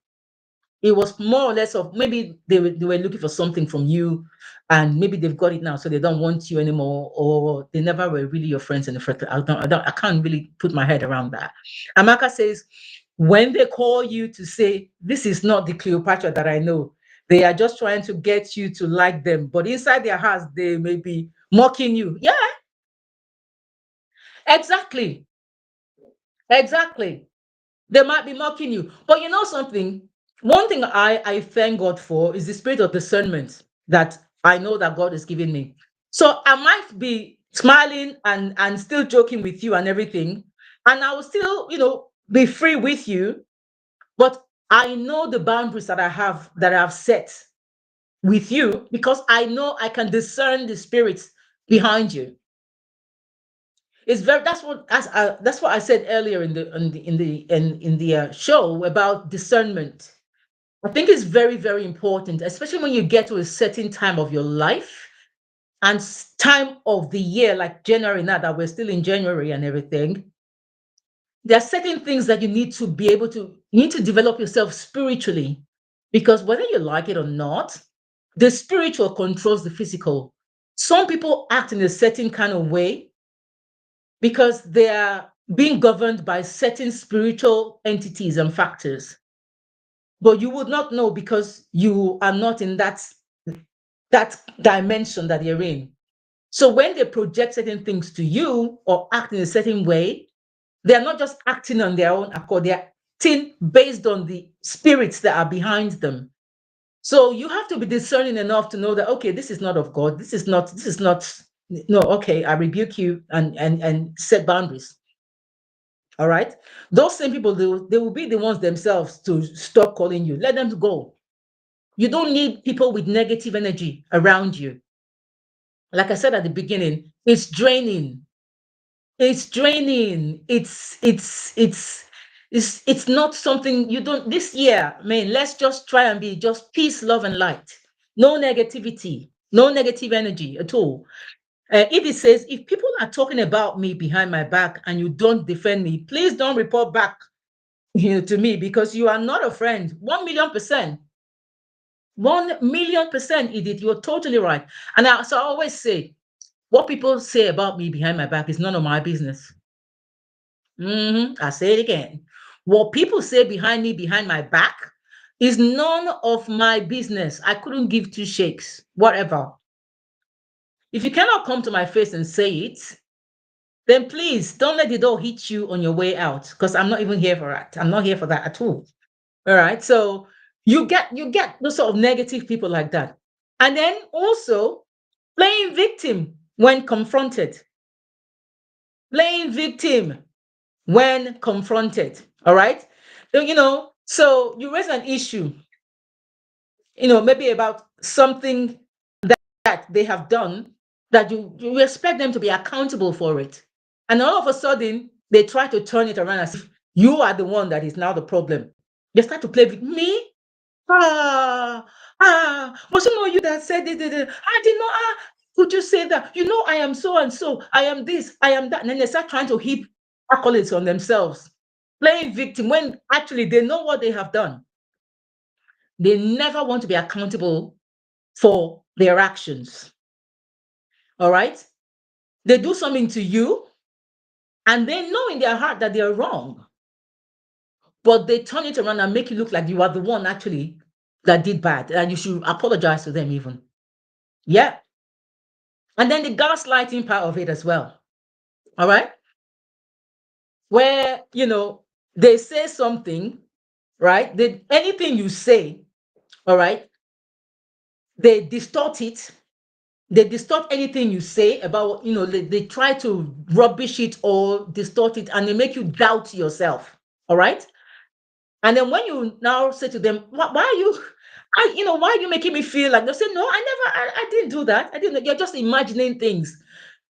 It was more or less of, maybe they were looking for something from you, and maybe they've got it now, so they don't want you anymore, or they never were really your friends in the first place. I can't really put my head around that. Amaka says, when they call you to say, this is not the Cleopatra that I know, they are just trying to get you to like them, but inside their hearts, they may be mocking you. Yeah, exactly. Exactly. They might be mocking you. But you know something? One thing I thank God for is the spirit of discernment that I know that God is giving me. So I might be smiling and still joking with you and everything, and I will still, be free with you, but I know the boundaries that I've set with you, because I know I can discern the spirits behind you. It's very that's what I said earlier in the show about discernment. I think it's very, very important, especially when you get to a certain time of your life and time of the year, like January now that we're still in January and everything. There are certain things that you need to be able to, you need to develop yourself spiritually, because whether you like it or not, the spiritual controls the physical. Some people act in a certain kind of way because they are being governed by certain spiritual entities and factors, but you would not know because you are not in that dimension that you're in. So when they project certain things to you or act in a certain way, they're not just acting on their own accord, they're acting based on the spirits that are behind them. So you have to be discerning enough to know that, okay, this is not of God. This is not, no, okay, I rebuke you and set boundaries. All right. Those same people, they will be the ones themselves to stop calling you. Let them go. You don't need people with negative energy around you. Like I said at the beginning, it's draining. It's draining. It's not something you don't this year, man. Let's just try and be just peace, love, and light. No negativity, no negative energy at all. If it says, if people are talking about me behind my back and you don't defend me, please don't report back, to me, because you are not a friend. 1,000,000%. 1,000,000%, Edith. You're totally right. And so I always say, what people say about me behind my back is none of my business. I say it again. What people say behind me, behind my back, is none of my business. I couldn't give two shakes, whatever. If you cannot come to my face and say it, then please don't let the door hit you on your way out, because I'm not even here for that. I'm not here for that at all. All right. So you get those sort of negative people like that. And then also playing victim when confronted. Playing victim when confronted. All right. So you raise an issue, maybe about something that they have done, that you expect them to be accountable for it. And all of a sudden, they try to turn it around as if you are the one that is now the problem. They start to play with me. Ah, was it not you that said it? I did not. Could you say that? I am so and so. I am this. I am that. And then they start trying to heap accolades on themselves, playing victim when actually they know what they have done. They never want to be accountable for their actions. All right? They do something to you and they know in their heart that they're wrong, but they turn it around and make you look like you are the one actually that did bad and you should apologize to them even. Yeah. And then the gaslighting part of it as well. All right? Where, they say something, right? Anything you say, all right, they distort it. They distort anything you say about, they try to rubbish it or distort it and they make you doubt yourself. All right. And then when you now say to them, why are you, why are you making me feel like, they say, no, I didn't do that. I didn't. You're just imagining things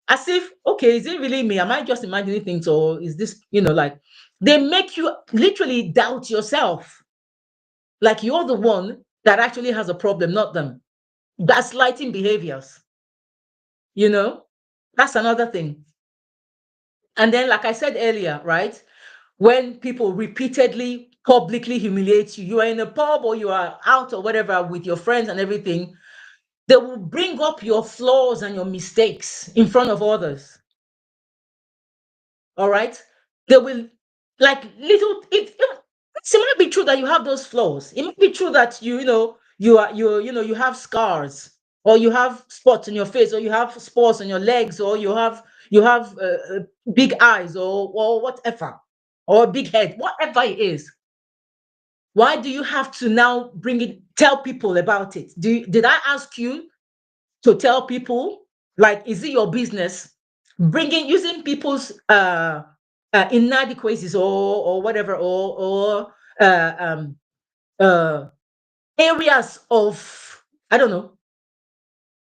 as if, okay, is it really me? Am I just imagining things? Or is this, like they make you literally doubt yourself. Like you're the one that actually has a problem, not them. Gaslighting behaviors, you know, that's another thing. And then, like I said earlier, right? When people repeatedly publicly humiliate you, you are in a pub or you are out or whatever with your friends and everything, they will bring up your flaws and your mistakes in front of others. All right? They will, like, it might be true that you have those flaws. It might be true that you have scars, or you have spots on your face, or you have spots on your legs, or you have big eyes, or whatever, or a big head, whatever it is. Why do you have to now tell people about it? Did I ask you to tell people? Like, is it your business? Using people's inadequacies or whatever, or uh, areas of, I don't know,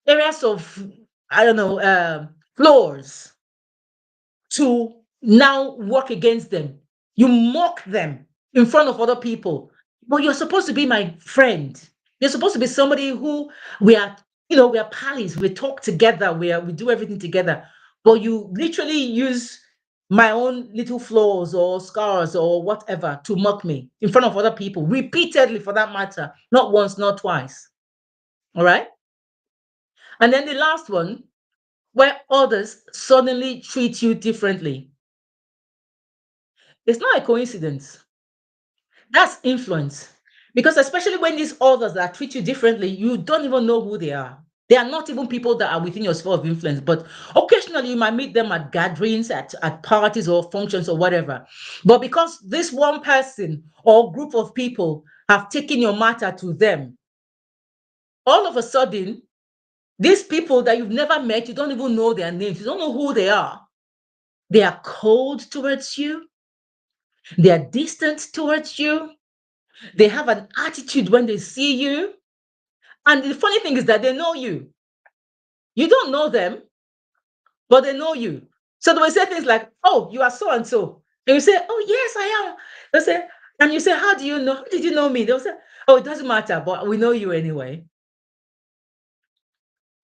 areas of, I don't know, flaws, to now work against them. You mock them in front of other people. but you're supposed to be my friend. You're supposed to be somebody who we are, we are pals. We talk together. We do everything together. But you literally use my own little flaws or scars or whatever to mock me in front of other people, repeatedly for that matter, not once, not twice. All right. And then the last one, where others suddenly treat you differently. It's not a coincidence. That's influence. Because especially when these others that treat you differently, you don't even know who they are. They are not even people that are within your sphere of influence, but occasionally you might meet them at gatherings, at parties or functions or whatever. But because this one person or group of people have taken your matter to them, all of a sudden, these people that you've never met, you don't even know their names, you don't know who they are. They are cold towards you, they are distant towards you, they have an attitude when they see you. And the funny thing is that they know you. You don't know them, but they know you. So they will say things like, "Oh, you are so and so." And you say, "Oh, yes, I am." They say, and you say, "How do you know? How did you know me?" They'll say, "Oh, it doesn't matter, but we know you anyway.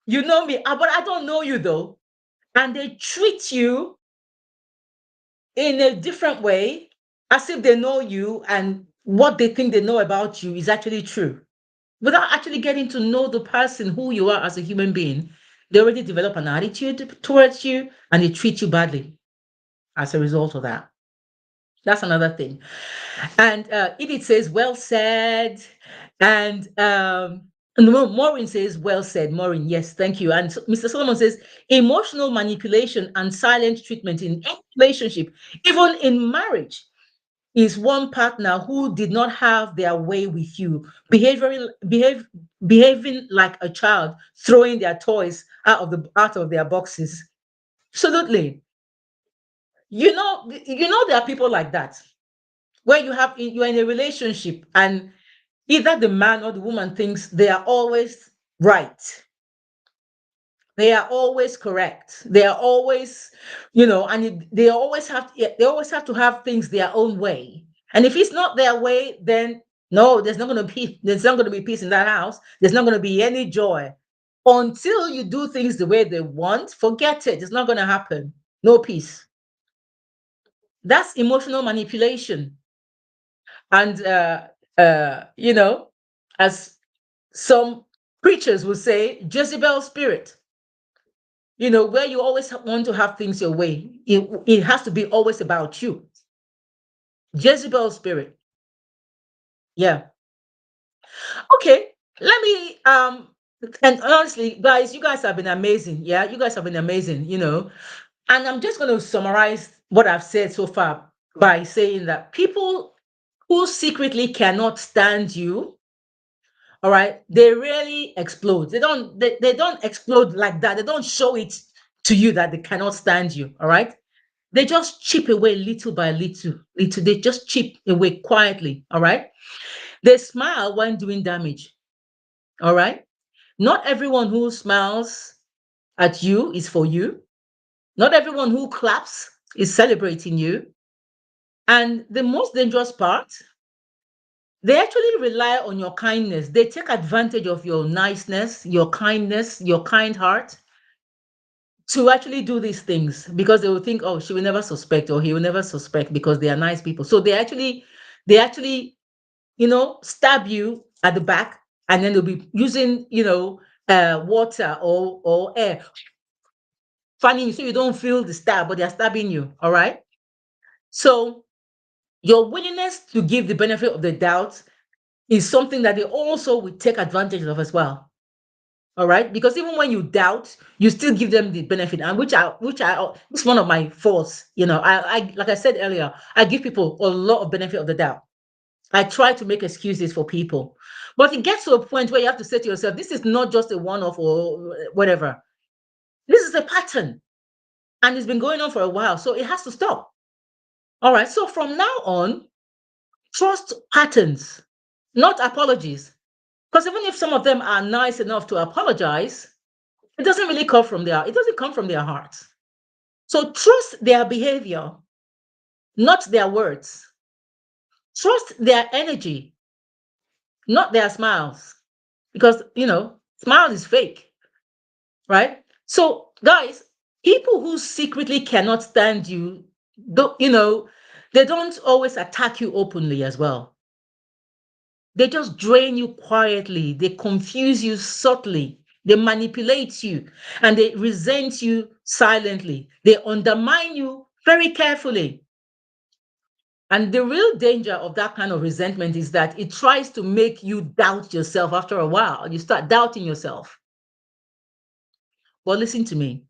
You know me, but I don't know you though." And they treat you in a different way as if they know you and what they think they know about you is actually true. Without actually getting to know the person who you are as a human being, they already develop an attitude towards you and they treat you badly as a result of that. That's another thing. And Edith says, well said. And no, Maureen says, well said. Maureen, yes, thank you. And Mr. Solomon says, emotional manipulation and silent treatment in any relationship, even in marriage, is one partner who did not have their way with you, behaving like a child, throwing their toys out of their boxes. Absolutely. There are people like that where you're in a relationship and either the man or the woman thinks they are always right. They are always correct. They are always, they always have to have things their own way. And if it's not their way, then no, there's not going to be peace in that house. There's not going to be any joy until you do things the way they want. Forget it. It's not going to happen. No peace. That's emotional manipulation. And as some preachers will say, Jezebel spirit. Where you always want to have things your way. It has to be always about you. Jezebel spirit. Yeah. Okay. Let me and honestly, guys, you guys have been amazing. Yeah, you guys have been amazing. And I'm just going to summarize what I've said so far by saying that people who secretly cannot stand you, all right, they really explode. They don't explode like that. They don't show it to you that they cannot stand you, all right? They just chip away little by little, little. They just chip away quietly, all right? They smile when doing damage, all right? Not everyone who smiles at you is for you. Not everyone who claps is celebrating you. And the most dangerous part, they actually rely on your kindness. They take advantage of your niceness, your kindness, your kind heart to actually do these things because they will think, oh, she will never suspect or he will never suspect because they are nice people. So they actually, stab you at the back and then they'll be using, water or air, fanning you so you don't feel the stab, but they're stabbing you. All right. So your willingness to give the benefit of the doubt is something that they also will take advantage of as well. All right, because even when you doubt, you still give them the benefit, and it's one of my faults. I like I said earlier, I give people a lot of benefit of the doubt. I try to make excuses for people, but it gets to a point where you have to say to yourself, "This is not just a one-off or whatever. This is a pattern, and it's been going on for a while, so it has to stop." All right, so from now on, trust patterns, not apologies. Because even if some of them are nice enough to apologize, it doesn't come from their hearts. So trust their behavior, not their words. Trust their energy, not their smiles. Because, smile is fake, right? So, guys, people who secretly cannot stand you, don't, they don't always attack you openly as well. They just drain you quietly. They confuse you subtly. They manipulate you and they resent you silently. They undermine you very carefully. And the real danger of that kind of resentment is that it tries to make you doubt yourself after a while. You start doubting yourself. But listen to me.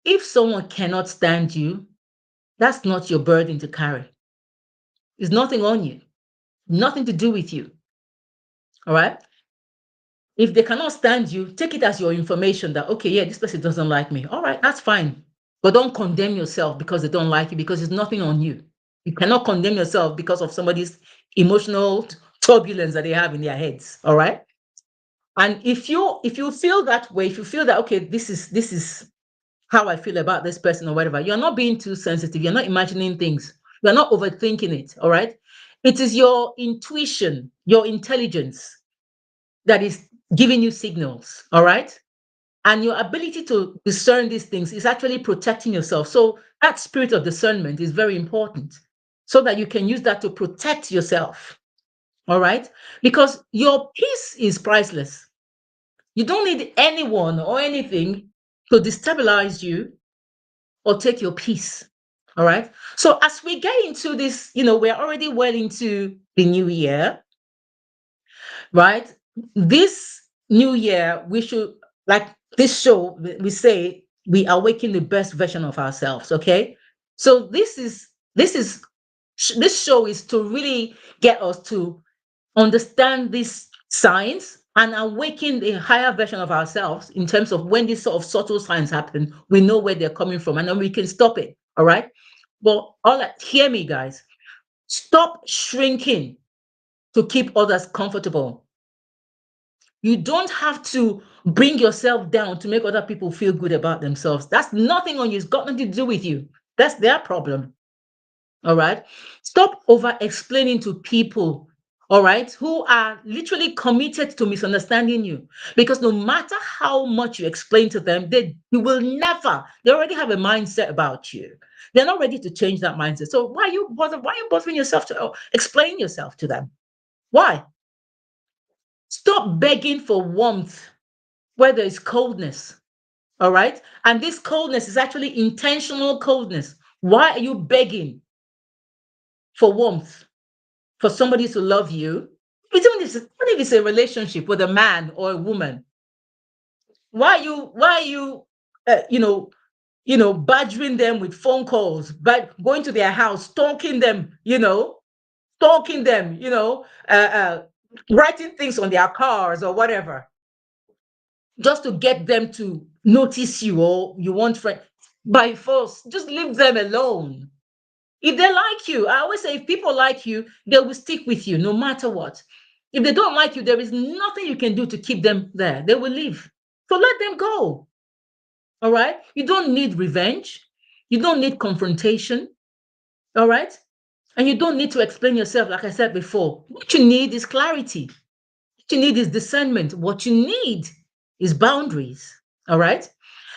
If someone cannot stand you, that's not your burden to carry. It's nothing on you, nothing to do with you. All right. If they cannot stand you, take it as your information that, okay, yeah, this person doesn't like me. All right, that's fine. But don't condemn yourself because they don't like you, because it's nothing on you. You cannot condemn yourself because of somebody's emotional turbulence that they have in their heads. All right. And if you feel that way, if you feel that, okay, this is how I feel about this person or whatever, you're not being too sensitive. You're not imagining things. You're not overthinking it. All right. It is your intuition, your intelligence that is giving you signals. All right. And your ability to discern these things is actually protecting yourself. So that spirit of discernment is very important so that you can use that to protect yourself. All right. Because your peace is priceless. You don't need anyone or anything to destabilize you or take your peace. All right. So as we get into this, we're already well into the new year, right? This new year, we should, like this show, we say we awaken the best version of ourselves. Okay. So this show is to really get us to understand these signs and awaken a higher version of ourselves in terms of when these sort of subtle signs happen, we know where they're coming from and then we can stop it. All right. Well, hear me, guys. Stop shrinking to keep others comfortable. You don't have to bring yourself down to make other people feel good about themselves. That's nothing on you. It's got nothing to do with you. That's their problem. All right. Stop over explaining to people, all right, who are literally committed to misunderstanding you. Because no matter how much you explain to them, you will never, they already have a mindset about you. They're not ready to change that mindset. So why are you bothering yourself to explain yourself to them? Why? Stop begging for warmth where there is coldness. All right. And this coldness is actually intentional coldness. Why are you begging for warmth? For somebody to love you, even if it's a relationship with a man or a woman, why are you badgering them with phone calls, but going to their house, stalking them, writing things on their cars or whatever, just to get them to notice you, or you want friend by force. Just leave them alone. If they like you, I always say, if people like you, they will stick with you no matter what. If they don't like you, there is nothing you can do to keep them there. They will leave. So let them go. All right. You don't need revenge. You don't need confrontation. All right. And you don't need to explain yourself, like I said before. What you need is clarity. What you need is discernment. What you need is boundaries. All right.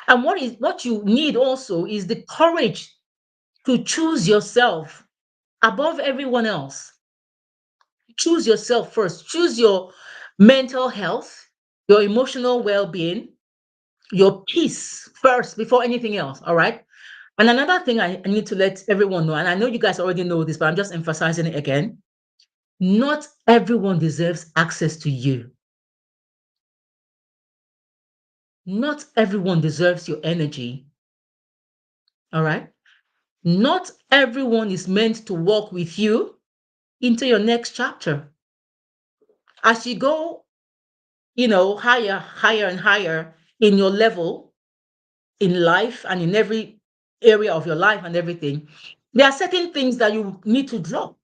And what you need also is the courage to choose yourself above everyone else. Choose yourself first. Choose your mental health, your emotional well being, your peace first before anything else. All right. And another thing I need to let everyone know, and I know you guys already know this, but I'm just emphasizing it again. Not everyone deserves access to you. Not everyone deserves your energy. All right. Not everyone is meant to walk with you into your next chapter. As you go, higher and higher in your level in life and in every area of your life and everything, there are certain things that you need to drop,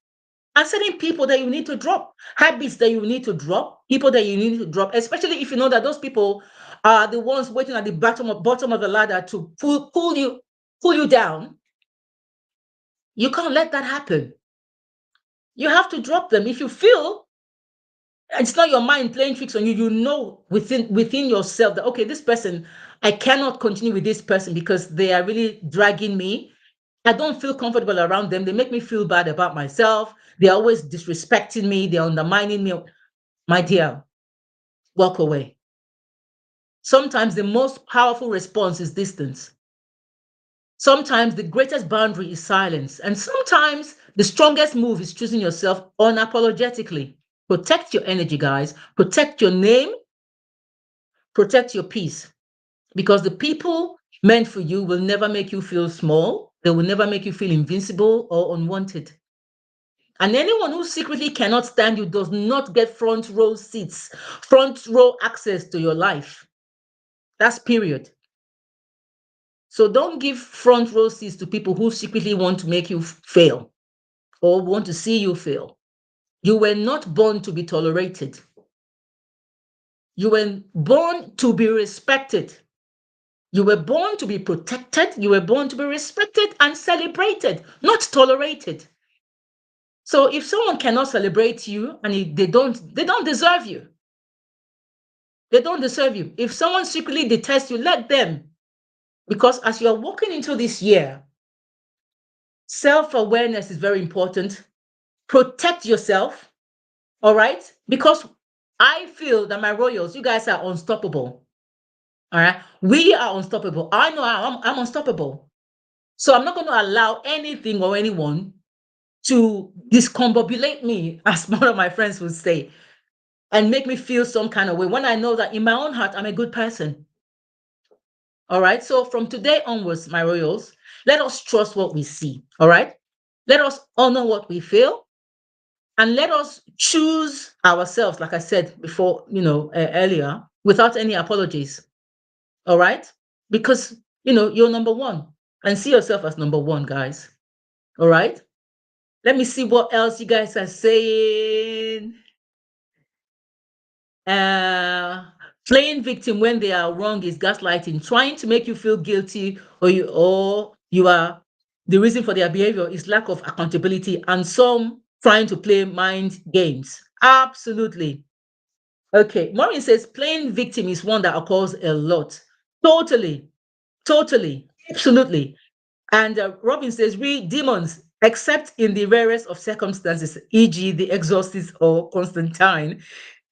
and certain people that you need to drop, habits that you need to drop, people that you need to drop, especially if you know that those people are the ones waiting at the bottom of the ladder to pull you down. You can't let that happen. You have to drop them if you feel It's not your mind playing tricks on you. You know within yourself that, okay, this person, I cannot continue with this person because they are really dragging me. I don't feel comfortable around them. They make me feel bad about myself. They're always disrespecting me. They're undermining me. My dear, walk away. Sometimes the most powerful response is distance. Sometimes the greatest boundary is silence. And sometimes the strongest move is choosing yourself unapologetically. Protect your energy, guys. Protect your name. Protect your peace. Because the people meant for you will never make you feel small. They will never make you feel invincible or unwanted. And anyone who secretly cannot stand you does not get front row seats, front row access to your life. That's period. So don't give front row seats to people who secretly want to make you fail or want to see you fail. You were not born to be tolerated. You were born to be respected. You were born to be protected. You were born to be respected and celebrated, not tolerated. So if someone cannot celebrate you and they don't deserve you. They don't deserve you. If someone secretly detests you, let them. Because as you're walking into this year, self-awareness is very important. Protect yourself, all right? Because I feel that my royals, you guys are unstoppable, all right? We are unstoppable. I know I'm unstoppable. So I'm not going to allow anything or anyone to discombobulate me, as one of my friends would say, and make me feel some kind of way when I know that in my own heart, I'm a good person. All right. So from today onwards, my royals, let us trust what we see. All right. Let us honor what we feel and let us choose ourselves, like I said before, earlier, without any apologies. All right. Because, you're number one and see yourself as number one, guys. All right. Let me see what else you guys are saying. Uh, Playing victim when they are wrong is gaslighting. Trying to make you feel guilty or you are the reason for their behavior is lack of accountability and some trying to play mind games. Absolutely. Okay. Maureen says playing victim is one that occurs a lot. Totally. Totally. Absolutely. And Robin says, we demons, except in the rarest of circumstances, e.g., the exorcist or Constantine,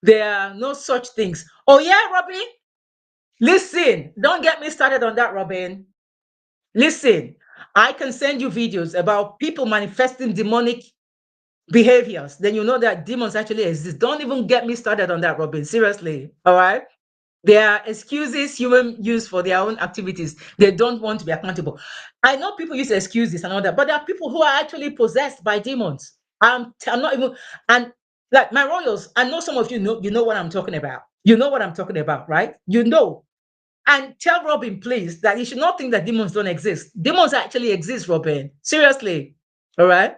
there are no such things. Oh, yeah, Robin? Listen, don't get me started on that, Robin. Listen, I can send you videos about people manifesting demonic behaviors. Then you know that demons actually exist. Don't even get me started on that, Robin. Seriously. All right. There are excuses humans use for their own activities. They don't want to be accountable. I know people use excuses and all that, but there are people who are actually possessed by demons. I'm not even, and like my royals, I know some of you know what I'm talking about. You know what I'm talking about, right? You know. And tell Robin, please, that you should not think that demons don't exist. Demons actually exist, Robin. Seriously. All right.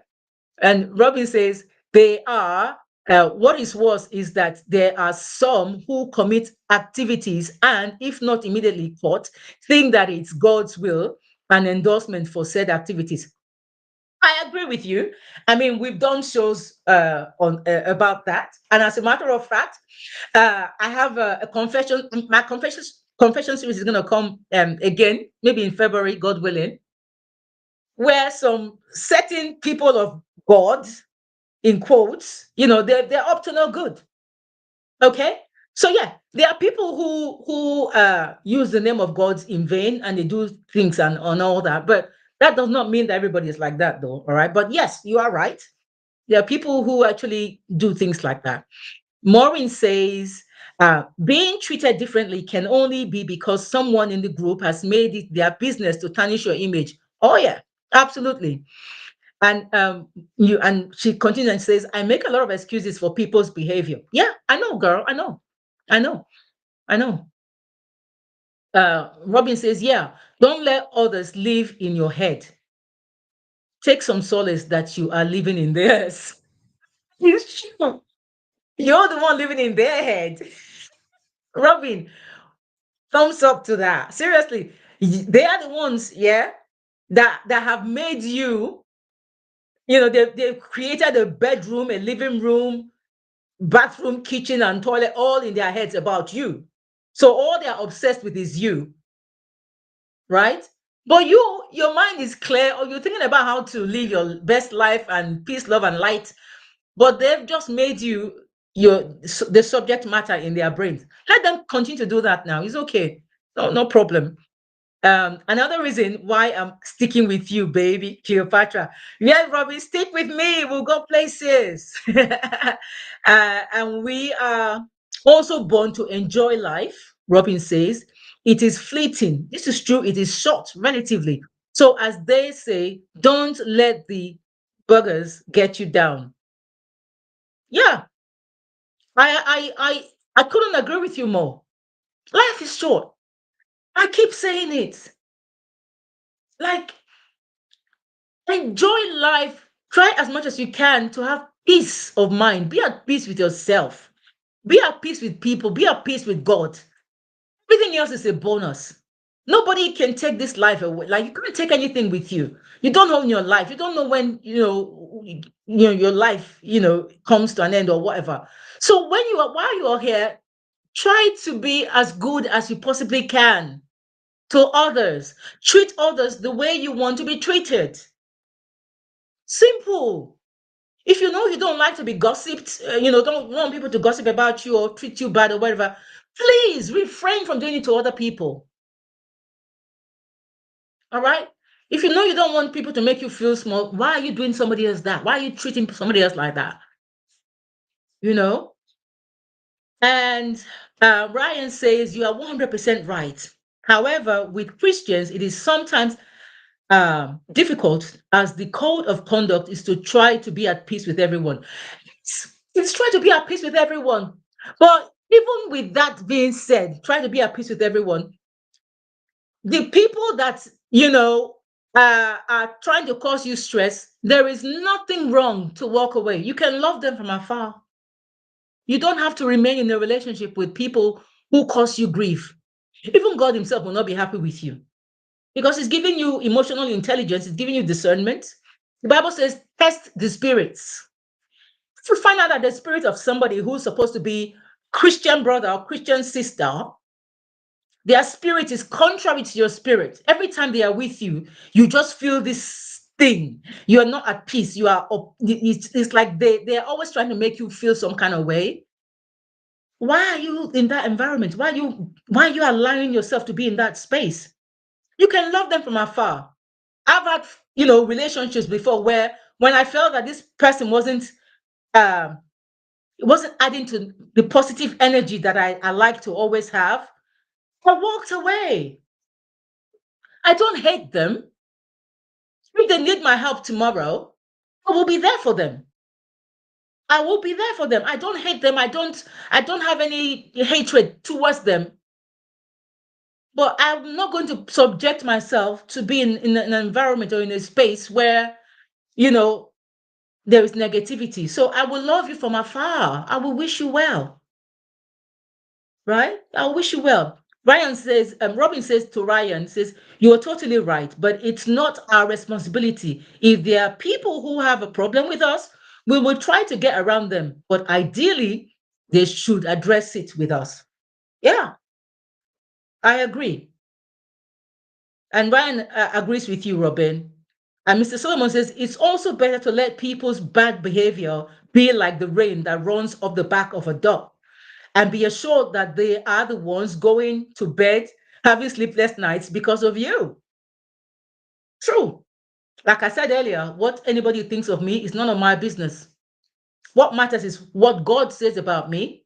And Robin says they are, what is worse is that there are some who commit activities and, if not immediately caught, think that it's God's will and endorsement for said activities. I agree with you. I mean, we've done shows on about that, and as a matter of fact, I have a confession. My confession series is going to come again, maybe in February, God willing, where some certain people of God, in quotes, they're up to no good. Okay. So yeah, there are people who use the name of God in vain and they do things and all that. But that does not mean that everybody is like that, though. All right. But yes, you are right. There are people who actually do things like that. Maureen says, being treated differently can only be because someone in the group has made it their business to tarnish your image. Oh yeah, absolutely. And she continues and says, I make a lot of excuses for people's behavior. Yeah, I know, girl. I know. I know. I know. Robin says, yeah, don't let others live in your head. Take some solace that you are living in theirs. It's true. You're the one living in their head. Robin, thumbs up to that. Seriously. They are the ones, yeah, that have made you, they've created a bedroom, a living room, bathroom, kitchen, and toilet all in their heads about you. So all they're obsessed with is you, right? But your mind is clear, or you're thinking about how to live your best life and peace, love, and light. But they've just made you the subject matter in their brains. Let them continue to do that now. It's okay. No problem. Another reason why I'm sticking with you, baby, Cleopatra. Yes, Robin, stick with me. We'll go places. And we are also born to enjoy life, Robin says. It is fleeting. This is true. It is short, relatively. So, as they say, don't let the buggers get you down. Yeah, I couldn't agree with you more. Life is short. I keep saying it. Like, enjoy life. Try as much as you can to have peace of mind. Be at peace with yourself. Be at peace with people. Be at peace with God. Everything else is a bonus. Nobody can take this life away. Like, you can't take anything with you. You don't own your life. You don't know when your life comes to an end or whatever. So while you are here, try to be as good as you possibly can to others. Treat others the way you want to be treated. Simple. If you know you don't like to be gossiped, don't want people to gossip about you or treat you bad or whatever, please refrain from doing it to other people. All right? If you know you don't want people to make you feel small, why are you doing somebody else that? Why are you treating somebody else like that? You know? And Ryan says you are 100% right. However, with Christians, it is sometimes difficult as the code of conduct is to try to be at peace with everyone. It's try to be at peace with everyone. But even with that being said, try to be at peace with everyone. The people that are trying to cause you stress, there is nothing wrong to walk away. You can love them from afar. You don't have to remain in a relationship with people who cause you grief. Even God Himself will not be happy with you because He's giving you emotional intelligence, He's giving you discernment. The Bible says, test the spirits. If you find out that the spirit of somebody who's supposed to be Christian brother or Christian sister, their spirit is contrary to your spirit. Every time they are with you, you just feel this thing. You are not at peace. You are. It's like they are always trying to make you feel some kind of way. Why are you in that environment? Why are you allowing yourself to be in that space? You can love them from afar. I've had relationships before where when I felt that this person um it wasn't adding to the positive energy that I like to always have, I walked away. I don't hate them. If they need my help tomorrow, I will be there for them. I will be there for them. I don't hate them. I don't have any hatred towards them. But I'm not going to subject myself to be in an environment or in a space where, you know, there is negativity. So I will love you from afar. I will wish you well, right? I wish you well. Robin says to Ryan, says, you are totally right, but it's not our responsibility. If there are people who have a problem with us, we will try to get around them. But ideally, they should address it with us. Yeah, I agree. And Ryan agrees with you, Robin. And Mr. Solomon says it's also better to let people's bad behavior be like the rain that runs off the back of a duck and be assured that they are the ones going to bed having sleepless nights because of you. True. Like I said earlier, what anybody thinks of me is none of my business. What matters is what God says about me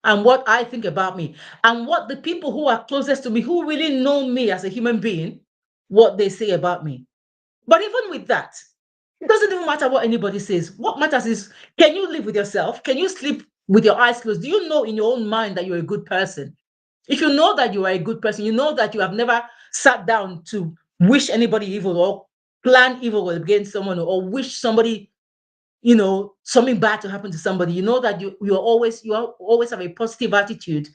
and what I think about me and what the people who are closest to me, who really know me as a human being, what they say about me. But even with that, it doesn't even matter what anybody says. What matters is, can you live with yourself? Can you sleep with your eyes closed? Do you know in your own mind that you're a good person? If you know that you are a good person, you know that you have never sat down to wish anybody evil or plan evil against someone or wish somebody, something bad to happen to somebody. You know that you always have a positive attitude.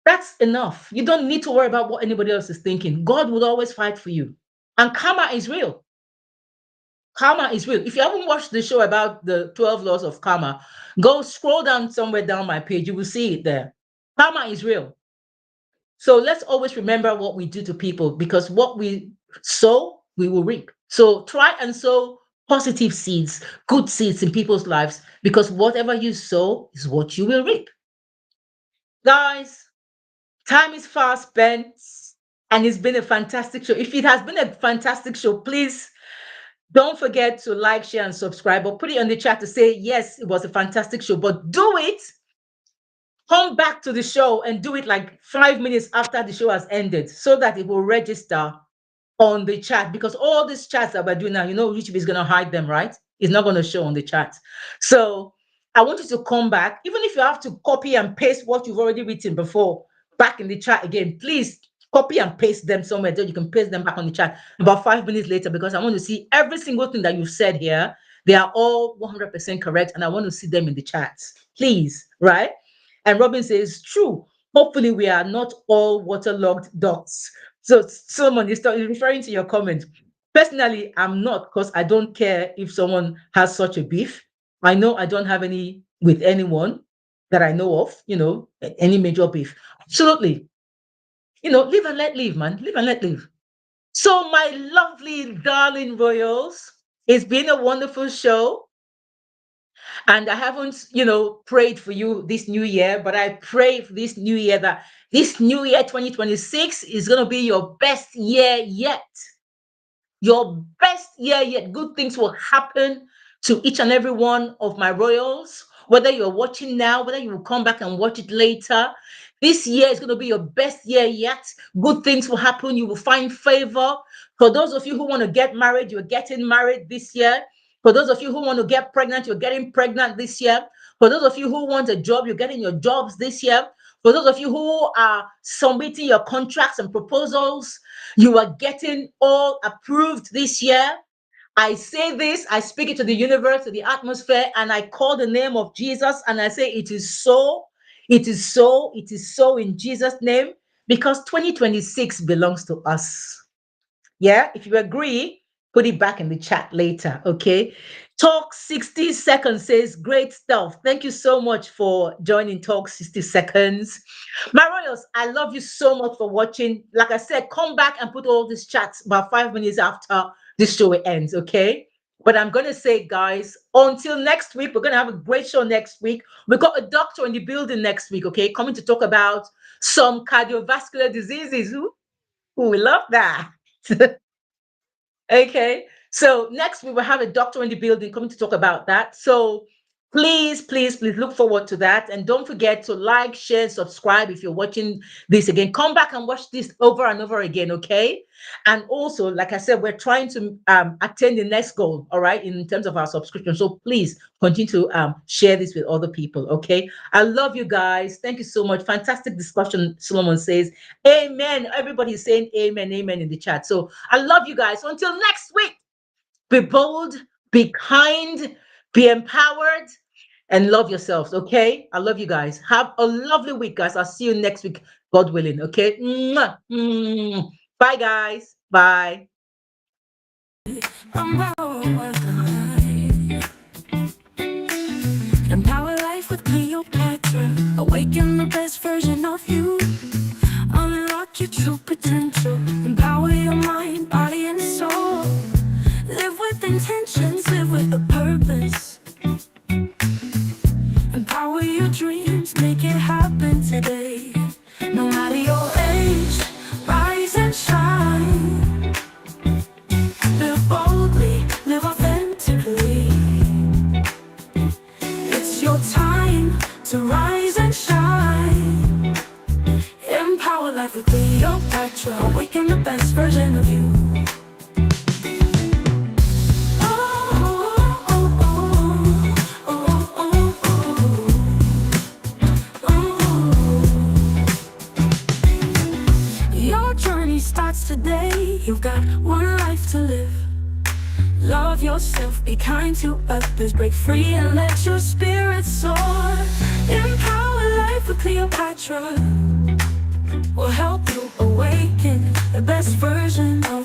That's enough. You don't need to worry about what anybody else is thinking. God will always fight for you. And karma is real. Karma is real. If you haven't watched the show about the 12 laws of karma, go scroll down somewhere down my page. You will see it there. Karma is real. So let's always remember what we do to people, because what we sow, we will reap. So try and sow positive seeds, good seeds in people's lives, because whatever you sow is what you will reap. Guys, time is fast spent, and it's been a fantastic show. If it has been a fantastic show, please don't forget to like, share, and subscribe, or put it on the chat to say, yes, it was a fantastic show, but do it. Come back to the show and do it like 5 minutes after the show has ended, so that it will register on the chat, because all these chats that we're doing now, YouTube is going to hide them, right? It's not going to show on the chat. So I want you to come back, even if you have to copy and paste what you've already written before back in the chat again. Please copy and paste them somewhere so you can paste them back on the chat about 5 minutes later, because I want to see every single thing that you've said here. They are all 100% correct, and I want to see them in the chat, please, right? And Robin says, true. Hopefully we are not all waterlogged ducks. So someone is referring to your comment. Personally, I'm not, because I don't care if someone has such a beef. I know I don't have any with anyone that I know of, any major beef. Absolutely. Live and let live, man. Live and let live. So my lovely, darling royals, it's been a wonderful show. And I haven't, prayed for you this new year, but I pray for this new year that this new year, 2026, is going to be your best year yet. Your best year yet. Good things will happen to each and every one of my royals, whether you're watching now, whether you will come back and watch it later. This year is going to be your best year yet. Good things will happen. You will find favor. For those of you who want to get married, you're getting married this year. For those of you who want to get pregnant, you're getting pregnant this year. For those of you who want a job, you're getting your jobs this year. For those of you who are submitting your contracts and proposals, you are getting all approved this year. I say this, I speak it to the universe, to the atmosphere, and I call the name of Jesus, and I say it is so, it is so, it is so in Jesus' name, because 2026 belongs to us. Yeah, if you agree, put it back in the chat later, okay? Talk 60 Seconds says, great stuff. Thank you so much for joining Talk 60 Seconds. My royals, I love you so much for watching. Like I said, come back and put all these chats about 5 minutes after this show ends, okay? But I'm going to say, guys, until next week, we're going to have a great show next week. We've got a doctor in the building next week, okay? Coming to talk about some cardiovascular diseases. Ooh, we love that. Okay, so next we will have a doctor in the building coming to talk about that. So please, please, please look forward to that. And don't forget to like, share, subscribe if you're watching this again. Come back and watch this over and over again, okay? And also, like I said, we're trying to attain the next goal, all right, in terms of our subscription. So please continue to share this with other people, okay? I love you guys. Thank you so much. Fantastic discussion, Solomon says. Amen. Everybody's saying amen, amen in the chat. So I love you guys. So until next week, be bold, be kind, be empowered, and love yourselves, okay? I love you guys. Have a lovely week, guys. I'll see you next week, God willing, okay? Mwah. Bye, guys. Bye. Empower life with Cleopatra. Awaken the best version of you. Unlock your true potential. Empower your mind, body, and soul. Live with intentions, live with a purpose. Empower your dreams, make it happen today. No matter your age, rise and shine. Live boldly, live authentically. It's your time to rise and shine. Empower life with Cleopatra. Awaken the best version of you. Your journey starts today. You've got one life to live. Love yourself, be kind to others, break free and let your spirit soar. Empower life with Cleopatra will help you awaken the best version of